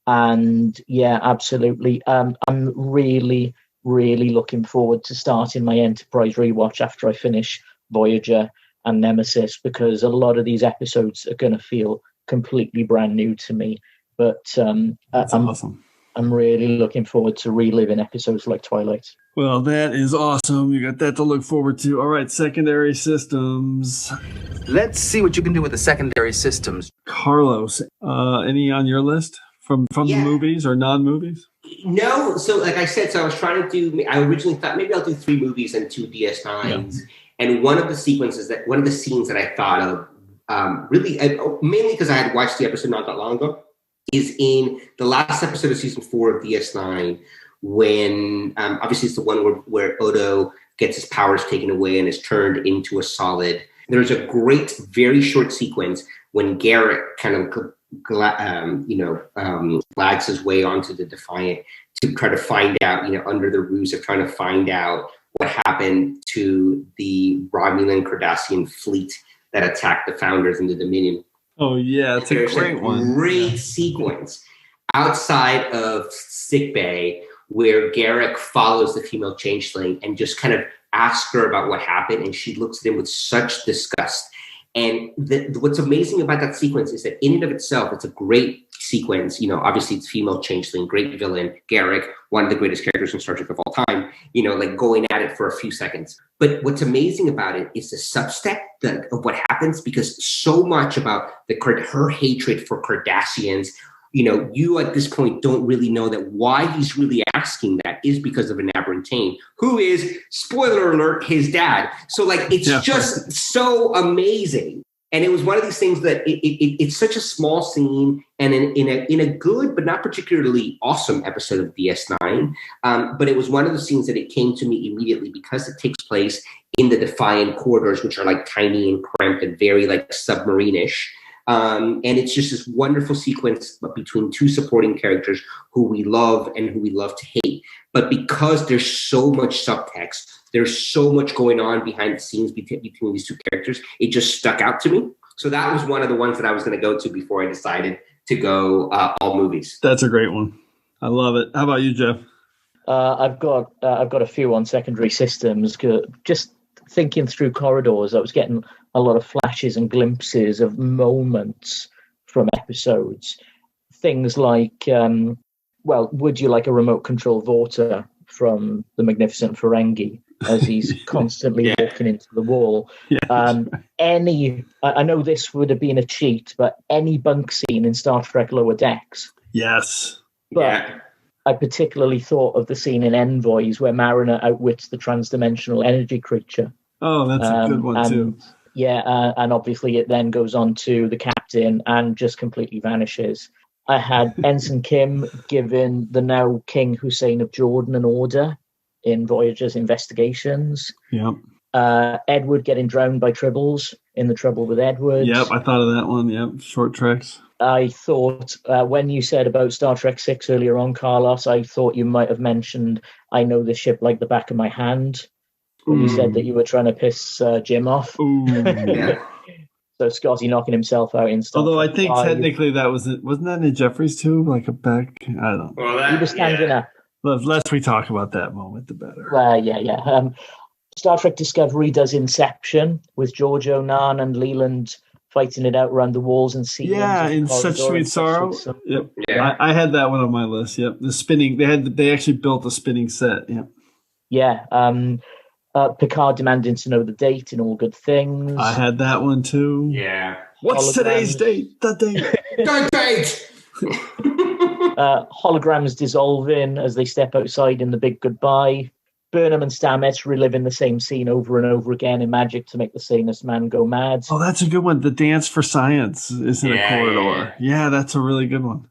And yeah, absolutely. I'm really, really looking forward to starting my Enterprise rewatch after I finish Voyager and Nemesis, because a lot of these episodes are going to feel completely brand new to me. But That's awesome. I'm really looking forward to reliving episodes like Twilight. Well, that is awesome. You got that to look forward to. All right, secondary systems. Let's see what you can do with the secondary systems. Carlos, any on your list from the movies or non-movies? No. So like I said, I was trying to do, I originally thought maybe I'll do 3 movies and 2 DS9s. Yeah. And one of the scenes that I thought of, really, mainly because I had watched the episode not that long ago, is in the last episode of season 4 of DS9, when obviously it's the one where Odo gets his powers taken away and is turned into a solid. There's a great, very short sequence when Garrett kind of lags his way onto the Defiant to try to find out, under the ruse of trying to find out what happened to the Romulan Cardassian fleet that attacked the Founders in the Dominion. Oh, yeah, it's a great one. Great sequence outside of sickbay where Garrick follows the female changeling and just kind of asks her about what happened, and she looks at him with such disgust. And what's amazing about that sequence is that in and of itself, it's a great sequence. Obviously it's female changeling, great villain, Garrick, one of the greatest characters in Star Trek of all time, like going at it for a few seconds. But what's amazing about it is the subtext of what happens, because so much about her hatred for Cardassians, you at this point don't really know that why he's really asking that is because of an Aberrantane, who is, spoiler alert, his dad. So it's just so amazing. And it was one of these things that it's such a small scene, and in a good but not particularly awesome episode of DS9. But it was one of the scenes that it came to me immediately because it takes place in the Defiant corridors, which are tiny and cramped and very submarine-ish. And it's just this wonderful sequence between two supporting characters who we love and who we love to hate. But because there's so much subtext, there's so much going on behind the scenes between these two characters, it just stuck out to me. So that was one of the ones that I was going to go to before I decided to go all movies. That's a great one. I love it. How about you, Geoff? I've got a few on secondary systems. Just thinking through corridors, I was getting a lot of flashes and glimpses of moments from episodes. Things like, would you like a remote control Vorta from the Magnificent Ferengi as he's constantly walking into the wall? I know this would have been a cheat, but any bunk scene in Star Trek Lower Decks. Yes. But I particularly thought of the scene in Envoys where Mariner outwits the transdimensional energy creature. Oh, that's a good one too. Yeah, and obviously it then goes on to the captain and just completely vanishes. I had Ensign Kim giving the now King Hussein of Jordan an order in Voyager's investigations. Yep. Edward getting drowned by Tribbles in The Trouble with Edward. Yep, I thought of that one. Yep, short treks. I thought when you said about Star Trek 6 earlier on, Carlos, I thought you might have mentioned I know this ship like the back of my hand. When you said that you were trying to piss Jim off. So Scotty knocking himself out in Star Although Trek I think 5. technically that wasn't that in Jeffries too? Like a back? I don't know. Well, he was standing up. The less we talk about that moment, the better. Star Trek Discovery does Inception with Giorgio, Nan, and Leland fighting it out around the walls and ceilings. Yeah, in Such Sweet Sorrow. Yep. Yeah. I had that one on my list. Yep, the spinning. They actually built a spinning set. Yep. Yeah. Picard demanding to know the date in All Good Things. I had that one too. Yeah. What's today's date? The date. The date. Holograms dissolving as they step outside in The Big Goodbye. Burnham and Stamets reliving the same scene over and over again in Magic to make the sanest man go mad. Oh, that's a good one. The Dance for Science is in a corridor. Yeah, that's a really good one.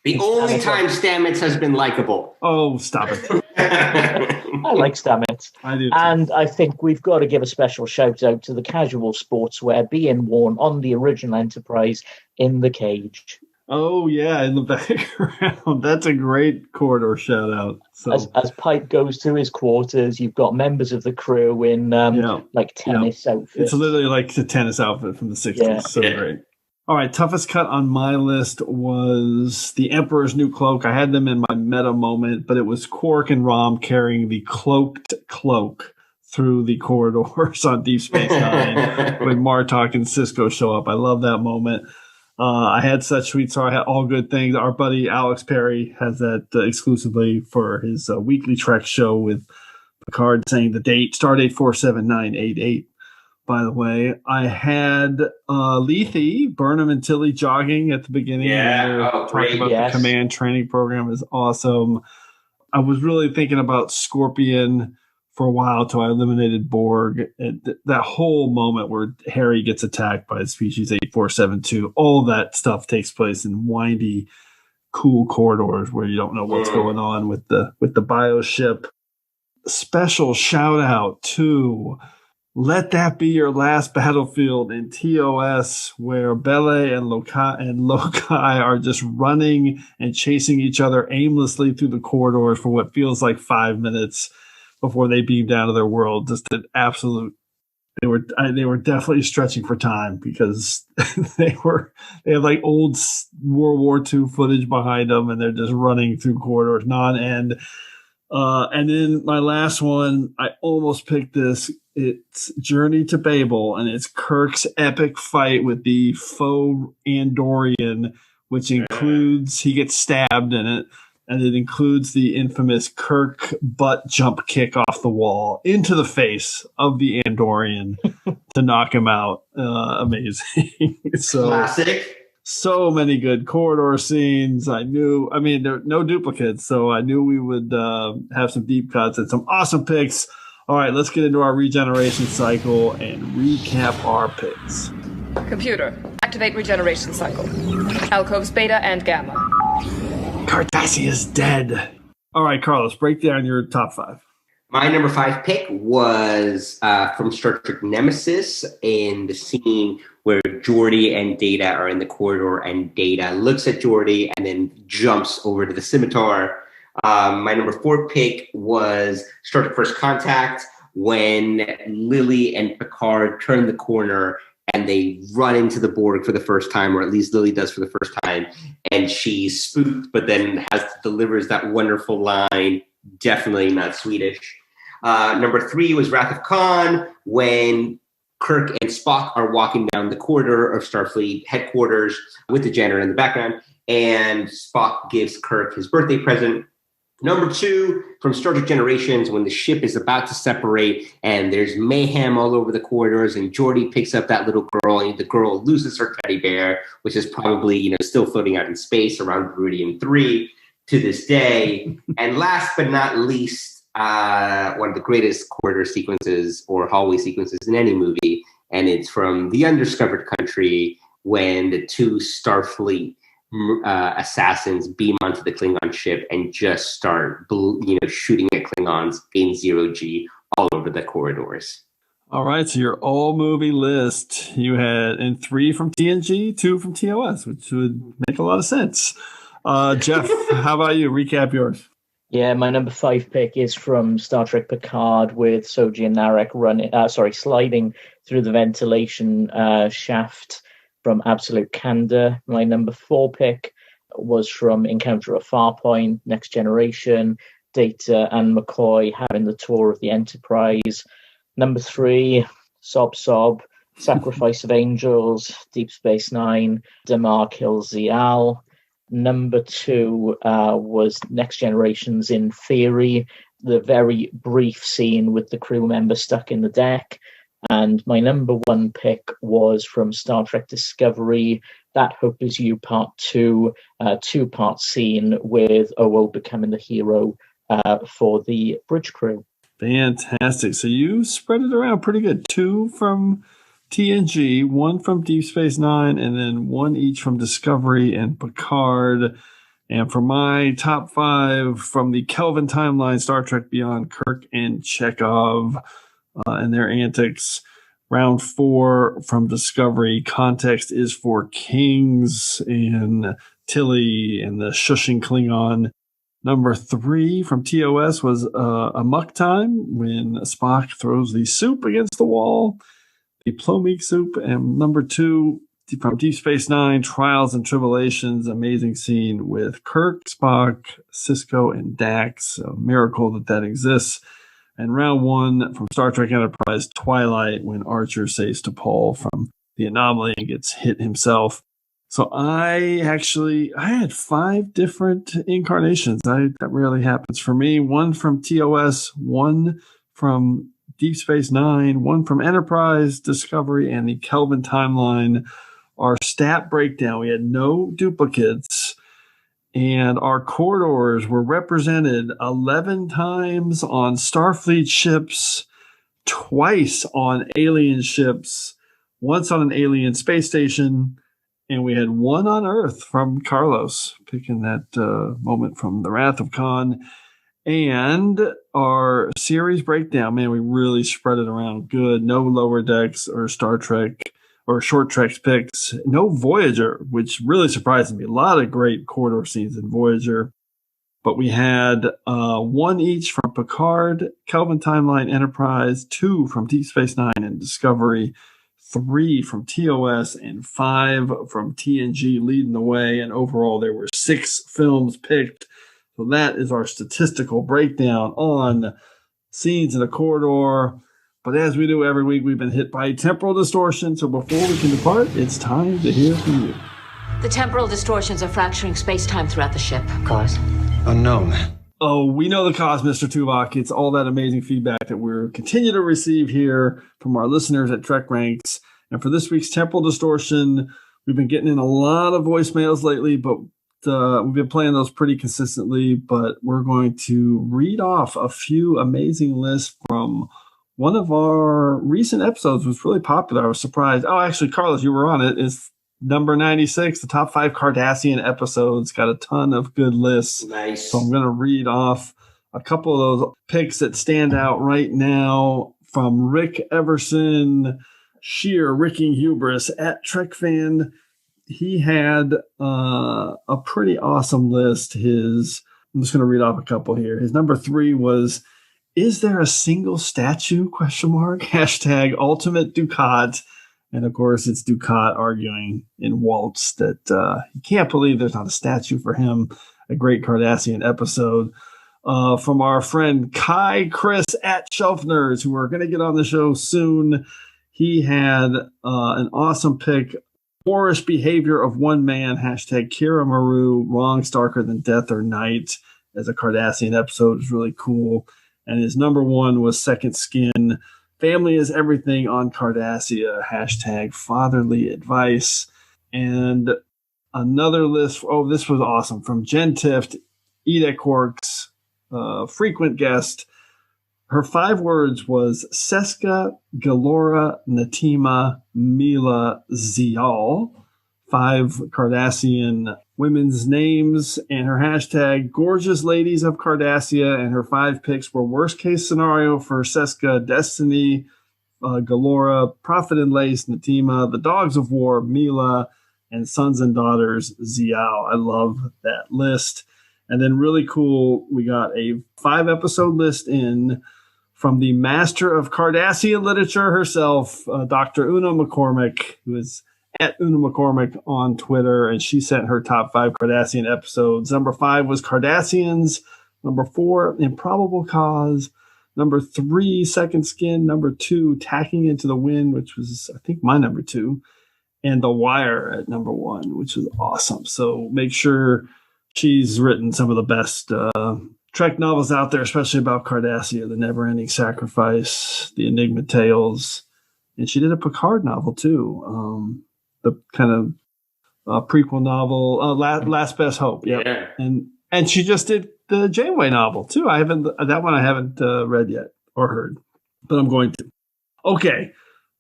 The only time Stamets has been likable. Oh, stop it. I like Stamets. I do too. And I think we've got to give a special shout out to the casual sportswear being worn on the original Enterprise in the cage. Oh, yeah, in the background. That's a great corridor shout out. So. As Pike goes to his quarters, you've got members of the crew in tennis outfits. It's literally like the tennis outfit from the 60s. Yeah. So great. All right, toughest cut on my list was the Emperor's New Cloak. I had them in my meta moment, but it was Quark and Rom carrying the cloaked Cloak through the corridors on Deep Space Nine when Martok and Sisko show up. I love that moment. I had Such Sweet Sorrow. I had All Good Things. Our buddy Alex Perry has that exclusively for his weekly Trek show with Picard saying the date, Stardate 47988. By the way, I had Lethe, Burnham and Tilly jogging at the beginning. Yeah, talking about the command training program is awesome. I was really thinking about Scorpion for a while till I eliminated Borg. That whole moment where Harry gets attacked by species 8472, all that stuff takes place in windy, cool corridors where you don't know what's going on with the bio ship. Special shout out to Let That Be Your Last Battlefield in TOS, where Bele and Lokai are just running and chasing each other aimlessly through the corridors for what feels like 5 minutes before they beam down to their world. Just an absolute. They were definitely stretching for time because they have like old World War II footage behind them, and they're just running through corridors non-end. And then my last one, I almost picked this. It's Journey to Babel, and it's Kirk's epic fight with the faux Andorian which includes, he gets stabbed in it, and it includes the infamous Kirk butt jump kick off the wall into the face of the Andorian to knock him out. Amazing. Classic. So many good corridor scenes. There are no duplicates, so I knew we would have some deep cuts and some awesome picks. All right, let's get into our regeneration cycle and recap our picks. Computer, activate regeneration cycle. Alcoves beta and gamma. Cardassia's dead. All right, Carlos, break down your top 5. My number 5 pick was from Star Trek Nemesis, in the scene where Geordi and Data are in the corridor, and Data looks at Geordi and then jumps over to the scimitar. My number 4 pick was Star Trek First Contact, when Lily and Picard turn the corner and they run into the Borg for the first time, or at least Lily does for the first time, and she's spooked, but then delivers that wonderful line, definitely not Swedish. Number 3 was Wrath of Khan, when Kirk and Spock are walking down the corridor of Starfleet headquarters with the janitor in the background, and Spock gives Kirk his birthday present. Number 2, from Star Trek Generations, when the ship is about to separate and there's mayhem all over the corridors, and Geordi picks up that little girl, and the girl loses her teddy bear, which is probably still floating out in space around Viridian 3 to this day. And last but not least, one of the greatest corridor sequences or hallway sequences in any movie, and it's from The Undiscovered Country, when the 2 Starfleet assassins beam onto the Klingon ship and just start shooting at Klingons in 0G all over the corridors. All right, so your all movie list, you had 3 from TNG, 2 from TOS, which would make a lot of sense. Geoff, how about you? Recap yours. Yeah, my number 5 pick is from Star Trek Picard, with Soji and Narek sliding through the ventilation shaft from Absolute Candor. My number 4 pick was from Encounter at Farpoint, Next Generation, Data and McCoy having the tour of the Enterprise. Number 3, Sob Sob, Sacrifice of Angels, Deep Space Nine, Damar kills Zial. Number 2 was Next Generations in Theory, the very brief scene with the crew member stuck in the deck. And my number 1 pick was from Star Trek Discovery, That Hope Is You Part 2, 2-part scene with Owo becoming the hero for the bridge crew. Fantastic. So you spread it around pretty good. 2 from TNG, 1 from Deep Space Nine, and then 1 each from Discovery and Picard. And for my top 5 from the Kelvin timeline, Star Trek Beyond, Kirk and Chekhov and their antics. Round 4 from Discovery, context is for Kings and Tilly and the shushing Klingon. Number 3 from TOS was Amok Time, when Spock throws the soup against the wall, the Plomeek soup. And number 2 from Deep Space Nine, Trials and Tribulations, amazing scene with Kirk, Spock, Sisko, and Dax. A miracle that exists. And round 1 from Star Trek Enterprise, Twilight, when Archer saves T'Pol from the anomaly and gets hit himself. So I had 5 different incarnations. That rarely happens for me. 1 from TOS, 1 from Deep Space Nine, 1 from Enterprise, Discovery, and the Kelvin timeline. Our stat breakdown, we had no duplicates. And our corridors were represented 11 times on Starfleet ships, twice on alien ships, once on an alien space station, and we had 1 on Earth from Carlos, picking that moment from the Wrath of Khan. And our series breakdown, man, we really spread it around good. No Lower Decks or Star Trek or Short Treks picks. No Voyager, which really surprised me. A lot of great corridor scenes in Voyager. But we had 1 each from Picard, Kelvin Timeline, Enterprise, 2 from Deep Space Nine and Discovery, 3 from TOS, and 5 from TNG leading the way. And overall, there were 6 films picked. So that is our statistical breakdown on scenes in the corridor. But as we do every week, we've been hit by temporal distortion. So before we can depart, it's time to hear from you. The temporal distortions are fracturing space-time throughout the ship. Cause? Unknown. Oh, we know the cause, Mr. Tuvok. It's all that amazing feedback that we're continue to receive here from our listeners at TrekRanks. And for this week's temporal distortion, we've been getting in a lot of voicemails lately, but we've been playing those pretty consistently. But we're going to read off a few amazing lists from one of our recent episodes. It was really popular. I was surprised. Oh, actually, Carlos, you were on it. It's number 96, the top 5 Cardassian episodes. Got a ton of good lists. Nice. So I'm going to read off a couple of those picks that stand out right now from Rick Everson, sheer Ricking Hubris at TrekFan. He had a pretty awesome list. I'm just going to read off a couple here. His number 3 was, is there a single statue? ? Hashtag Ultimate Ducat. And of course, it's Ducat arguing in Waltz that he can't believe there's not a statue for him. A great Cardassian episode. From our friend Kai Chris at Shelf Nerds, who are going to get on the show soon. He had an awesome pick. Boorish behavior of one man. Hashtag Kira Maru. Wrongs darker than death or night. As a Cardassian episode is really cool. And his number 1 was Second Skin. Family is everything on Cardassia. Hashtag fatherly advice. And another list. Oh, this was awesome. From Jen Tift, Edith Quarks, frequent guest. Her 5 words was Seska, Galora, Natima, Mila, Zial. 5 Cardassian women's names, and her hashtag gorgeous ladies of Cardassia, and her 5 picks were worst case scenario for Seska, Destiny, Galora, Prophet and Lace, Natima, the Dogs of War, Mila, and Sons and Daughters, Ziao. I love that list. And then really cool, we got a 5-episode list in from the master of Cardassian literature herself, Dr. Una McCormick, who is at Una McCormick on Twitter, and she sent her top 5 Cardassian episodes. Number 5 was Cardassians. Number 4, Improbable Cause. Number 3, Second Skin. Number 2, Tacking into the Wind, which was, I think, my number 2. And The Wire at number 1, which was awesome. So make sure she's written some of the best Trek novels out there, especially about Cardassia, The Never-Ending Sacrifice, The Enigma Tales. And she did a Picard novel, too. The kind of prequel novel, Last Best Hope. Yep. Yeah. And she just did the Janeway novel too. I haven't read yet or heard, but I'm going to. Okay.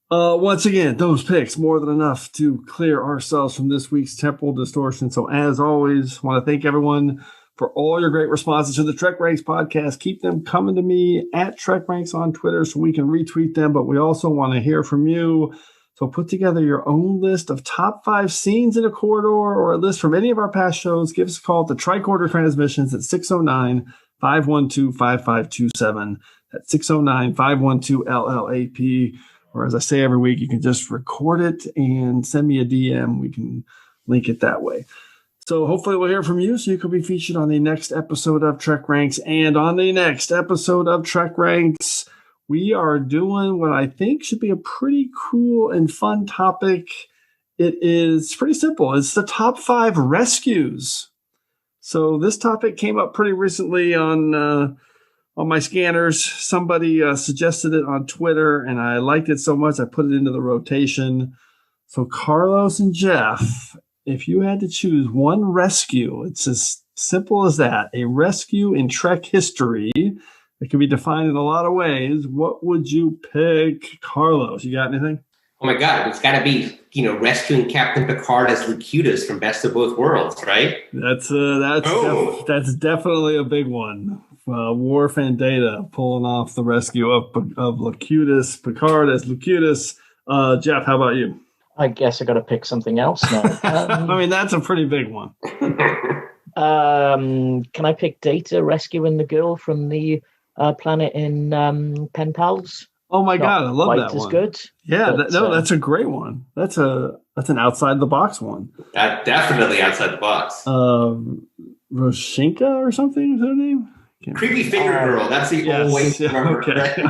Once again, those picks more than enough to clear ourselves from this week's temporal distortion. So as always, want to thank everyone for all your great responses to the TrekRanks podcast. Keep them coming to me at TrekRanks on Twitter so we can retweet them. But we also want to hear from you. So put together your own list of top 5 scenes in a corridor or a list from any of our past shows. Give us a call at the Tricorder Transmissions at 609-512-5527. That's 609-512-LLAP. Or as I say every week, you can just record it and send me a DM. We can link it that way. So hopefully we'll hear from you so you can be featured on the next episode of TrekRanks. And on the next episode of TrekRanks, we are doing what I think should be a pretty cool and fun topic. It is pretty simple. It's the top 5 rescues. So this topic came up pretty recently on my scanners. Somebody suggested it on Twitter, and I liked it so much I put it into the rotation. So Carlos and Geoff, if you had to choose one rescue, it's as simple as that, a rescue in Trek history. It can be defined in a lot of ways. What would you pick? Carlos, you got anything? Oh my God, it's got to be, rescuing Captain Picard as Locutus from Best of Both Worlds, right? That's definitely a big one. Worf and Data pulling off the rescue of Locutus, Picard as Locutus. Geoff, how about you? I guess I got to pick something else now. I mean, that's a pretty big one. Can I pick Data rescuing the girl from the planet in Pen Pals? Oh my God, I love that one. As good. Yeah, that's a great one. That's an outside the box one. Definitely outside the box. Roshinka or something is her name? Creepy finger girl. That's the old way to remember. Okay.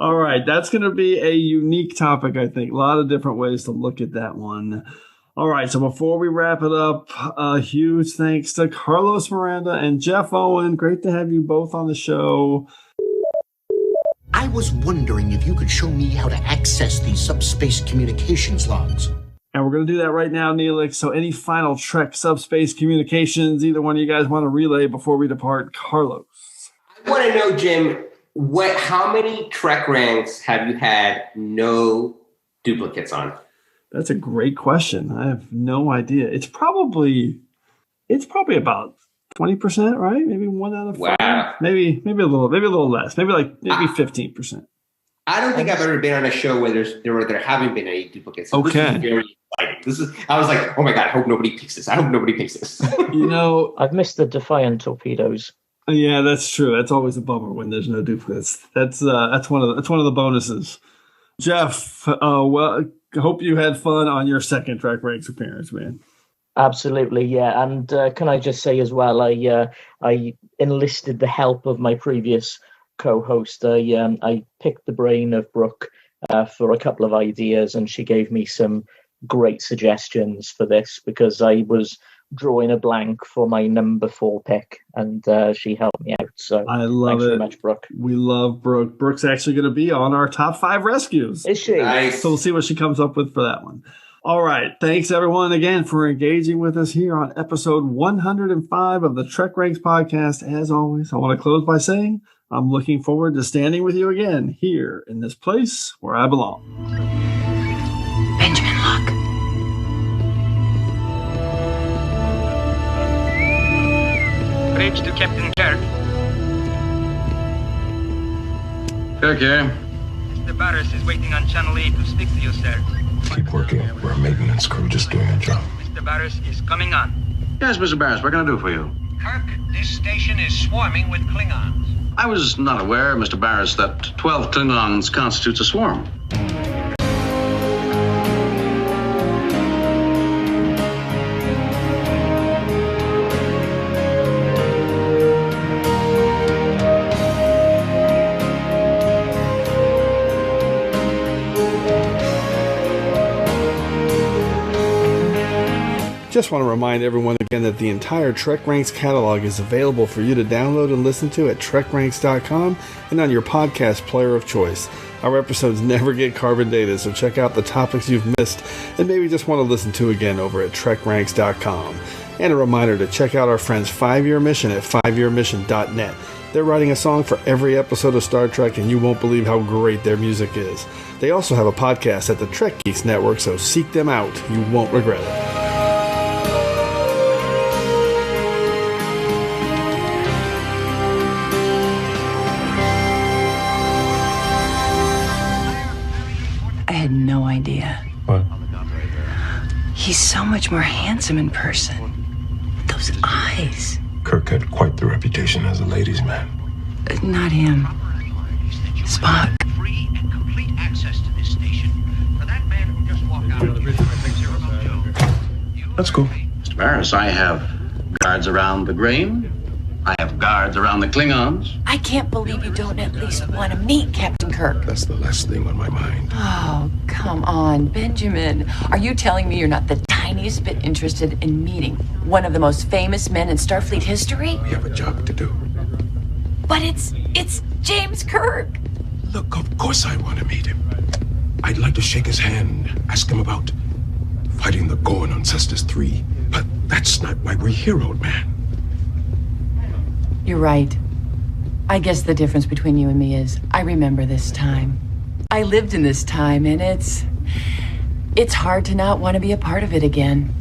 All right. That's going to be a unique topic, I think. A lot of different ways to look at that one. All right, so before we wrap it up, a huge thanks to Carlos Miranda and Geoff Owen. Great to have you both on the show. I was wondering if you could show me how to access these subspace communications logs. And we're going to do that right now, Neelix. So any final Trek subspace communications, either one of you guys want to relay before we depart? Carlos. I want to know, Jim, how many TrekRanks have you had no duplicates on? That's a great question. I have no idea. It's probably about 20%, right? Maybe 1 out of 5. Wow. Maybe a little less. Maybe 15%. I don't think I've ever been on a show where there haven't been any duplicates. So okay. I was like, oh my God, I hope nobody picks this. I've missed the Defiant torpedoes. Yeah, that's true. That's always a bummer when there's no duplicates. That's one of the bonuses. Geoff, hope you had fun on your second TrekRanks appearance, man. Absolutely, yeah. And can I just say as well, I enlisted the help of my previous co-host. I picked the brain of Brooke for a couple of ideas, and she gave me some great suggestions for this because I was drawing a blank for my number 4 pick, and she helped me out. So I love thanks it. very much, Brooke. We love Brooke. Brooke's actually going to be on our top 5 rescues. Is she? Nice. So we'll see what she comes up with for that one. All right. Thanks, everyone, again for engaging with us here on episode 105 of the TrekRanks podcast. As always, I want to close by saying I'm looking forward to standing with you again here in this place where I belong. Benjamin, look. Bridge to Captain Kirk. Kirk here. Mr. Barris is waiting on Channel 8 to speak to you, sir. Keep working. We're a maintenance crew just doing a job. Mr. Barris is coming on. Yes, Mr. Barris, what can I do for you? Kirk, this station is swarming with Klingons. I was not aware, Mr. Barris, that 12 Klingons constitutes a swarm. Just want to remind everyone again that the entire TrekRanks catalog is available for you to download and listen to at TrekRanks.com and on your podcast player of choice. Our episodes never get carbon dated, so check out the topics you've missed and maybe just want to listen to again over at TrekRanks.com. And a reminder to check out our friends 5-Year Mission at 5yearmission.net. They're writing a song for every episode of Star Trek, and you won't believe how great their music is. They also have a podcast at the Trek Geeks Network, so seek them out. You won't regret it. I had no idea. What? He's so much more handsome in person. Those eyes. Kirk had quite the reputation as a ladies' man. Not him. Spock. Free and complete access to this station. For that man who just walked out of the bridge. That's cool. Mr. Barris, I have guards around the grain. I have guards around the Klingons. I can't believe you don't at least want to meet Captain Kirk. That's the last thing on my mind. Oh, come on, Benjamin. Are you telling me you're not the tiniest bit interested in meeting one of the most famous men in Starfleet history? We have a job to do. But it's James Kirk. Look, of course I want to meet him. I'd like to shake his hand, ask him about fighting the Gorn on Cestus 3. But that's not why we're here, old man. You're right. I guess the difference between you and me is I remember this time. I lived in this time, and it's hard to not want to be a part of it again.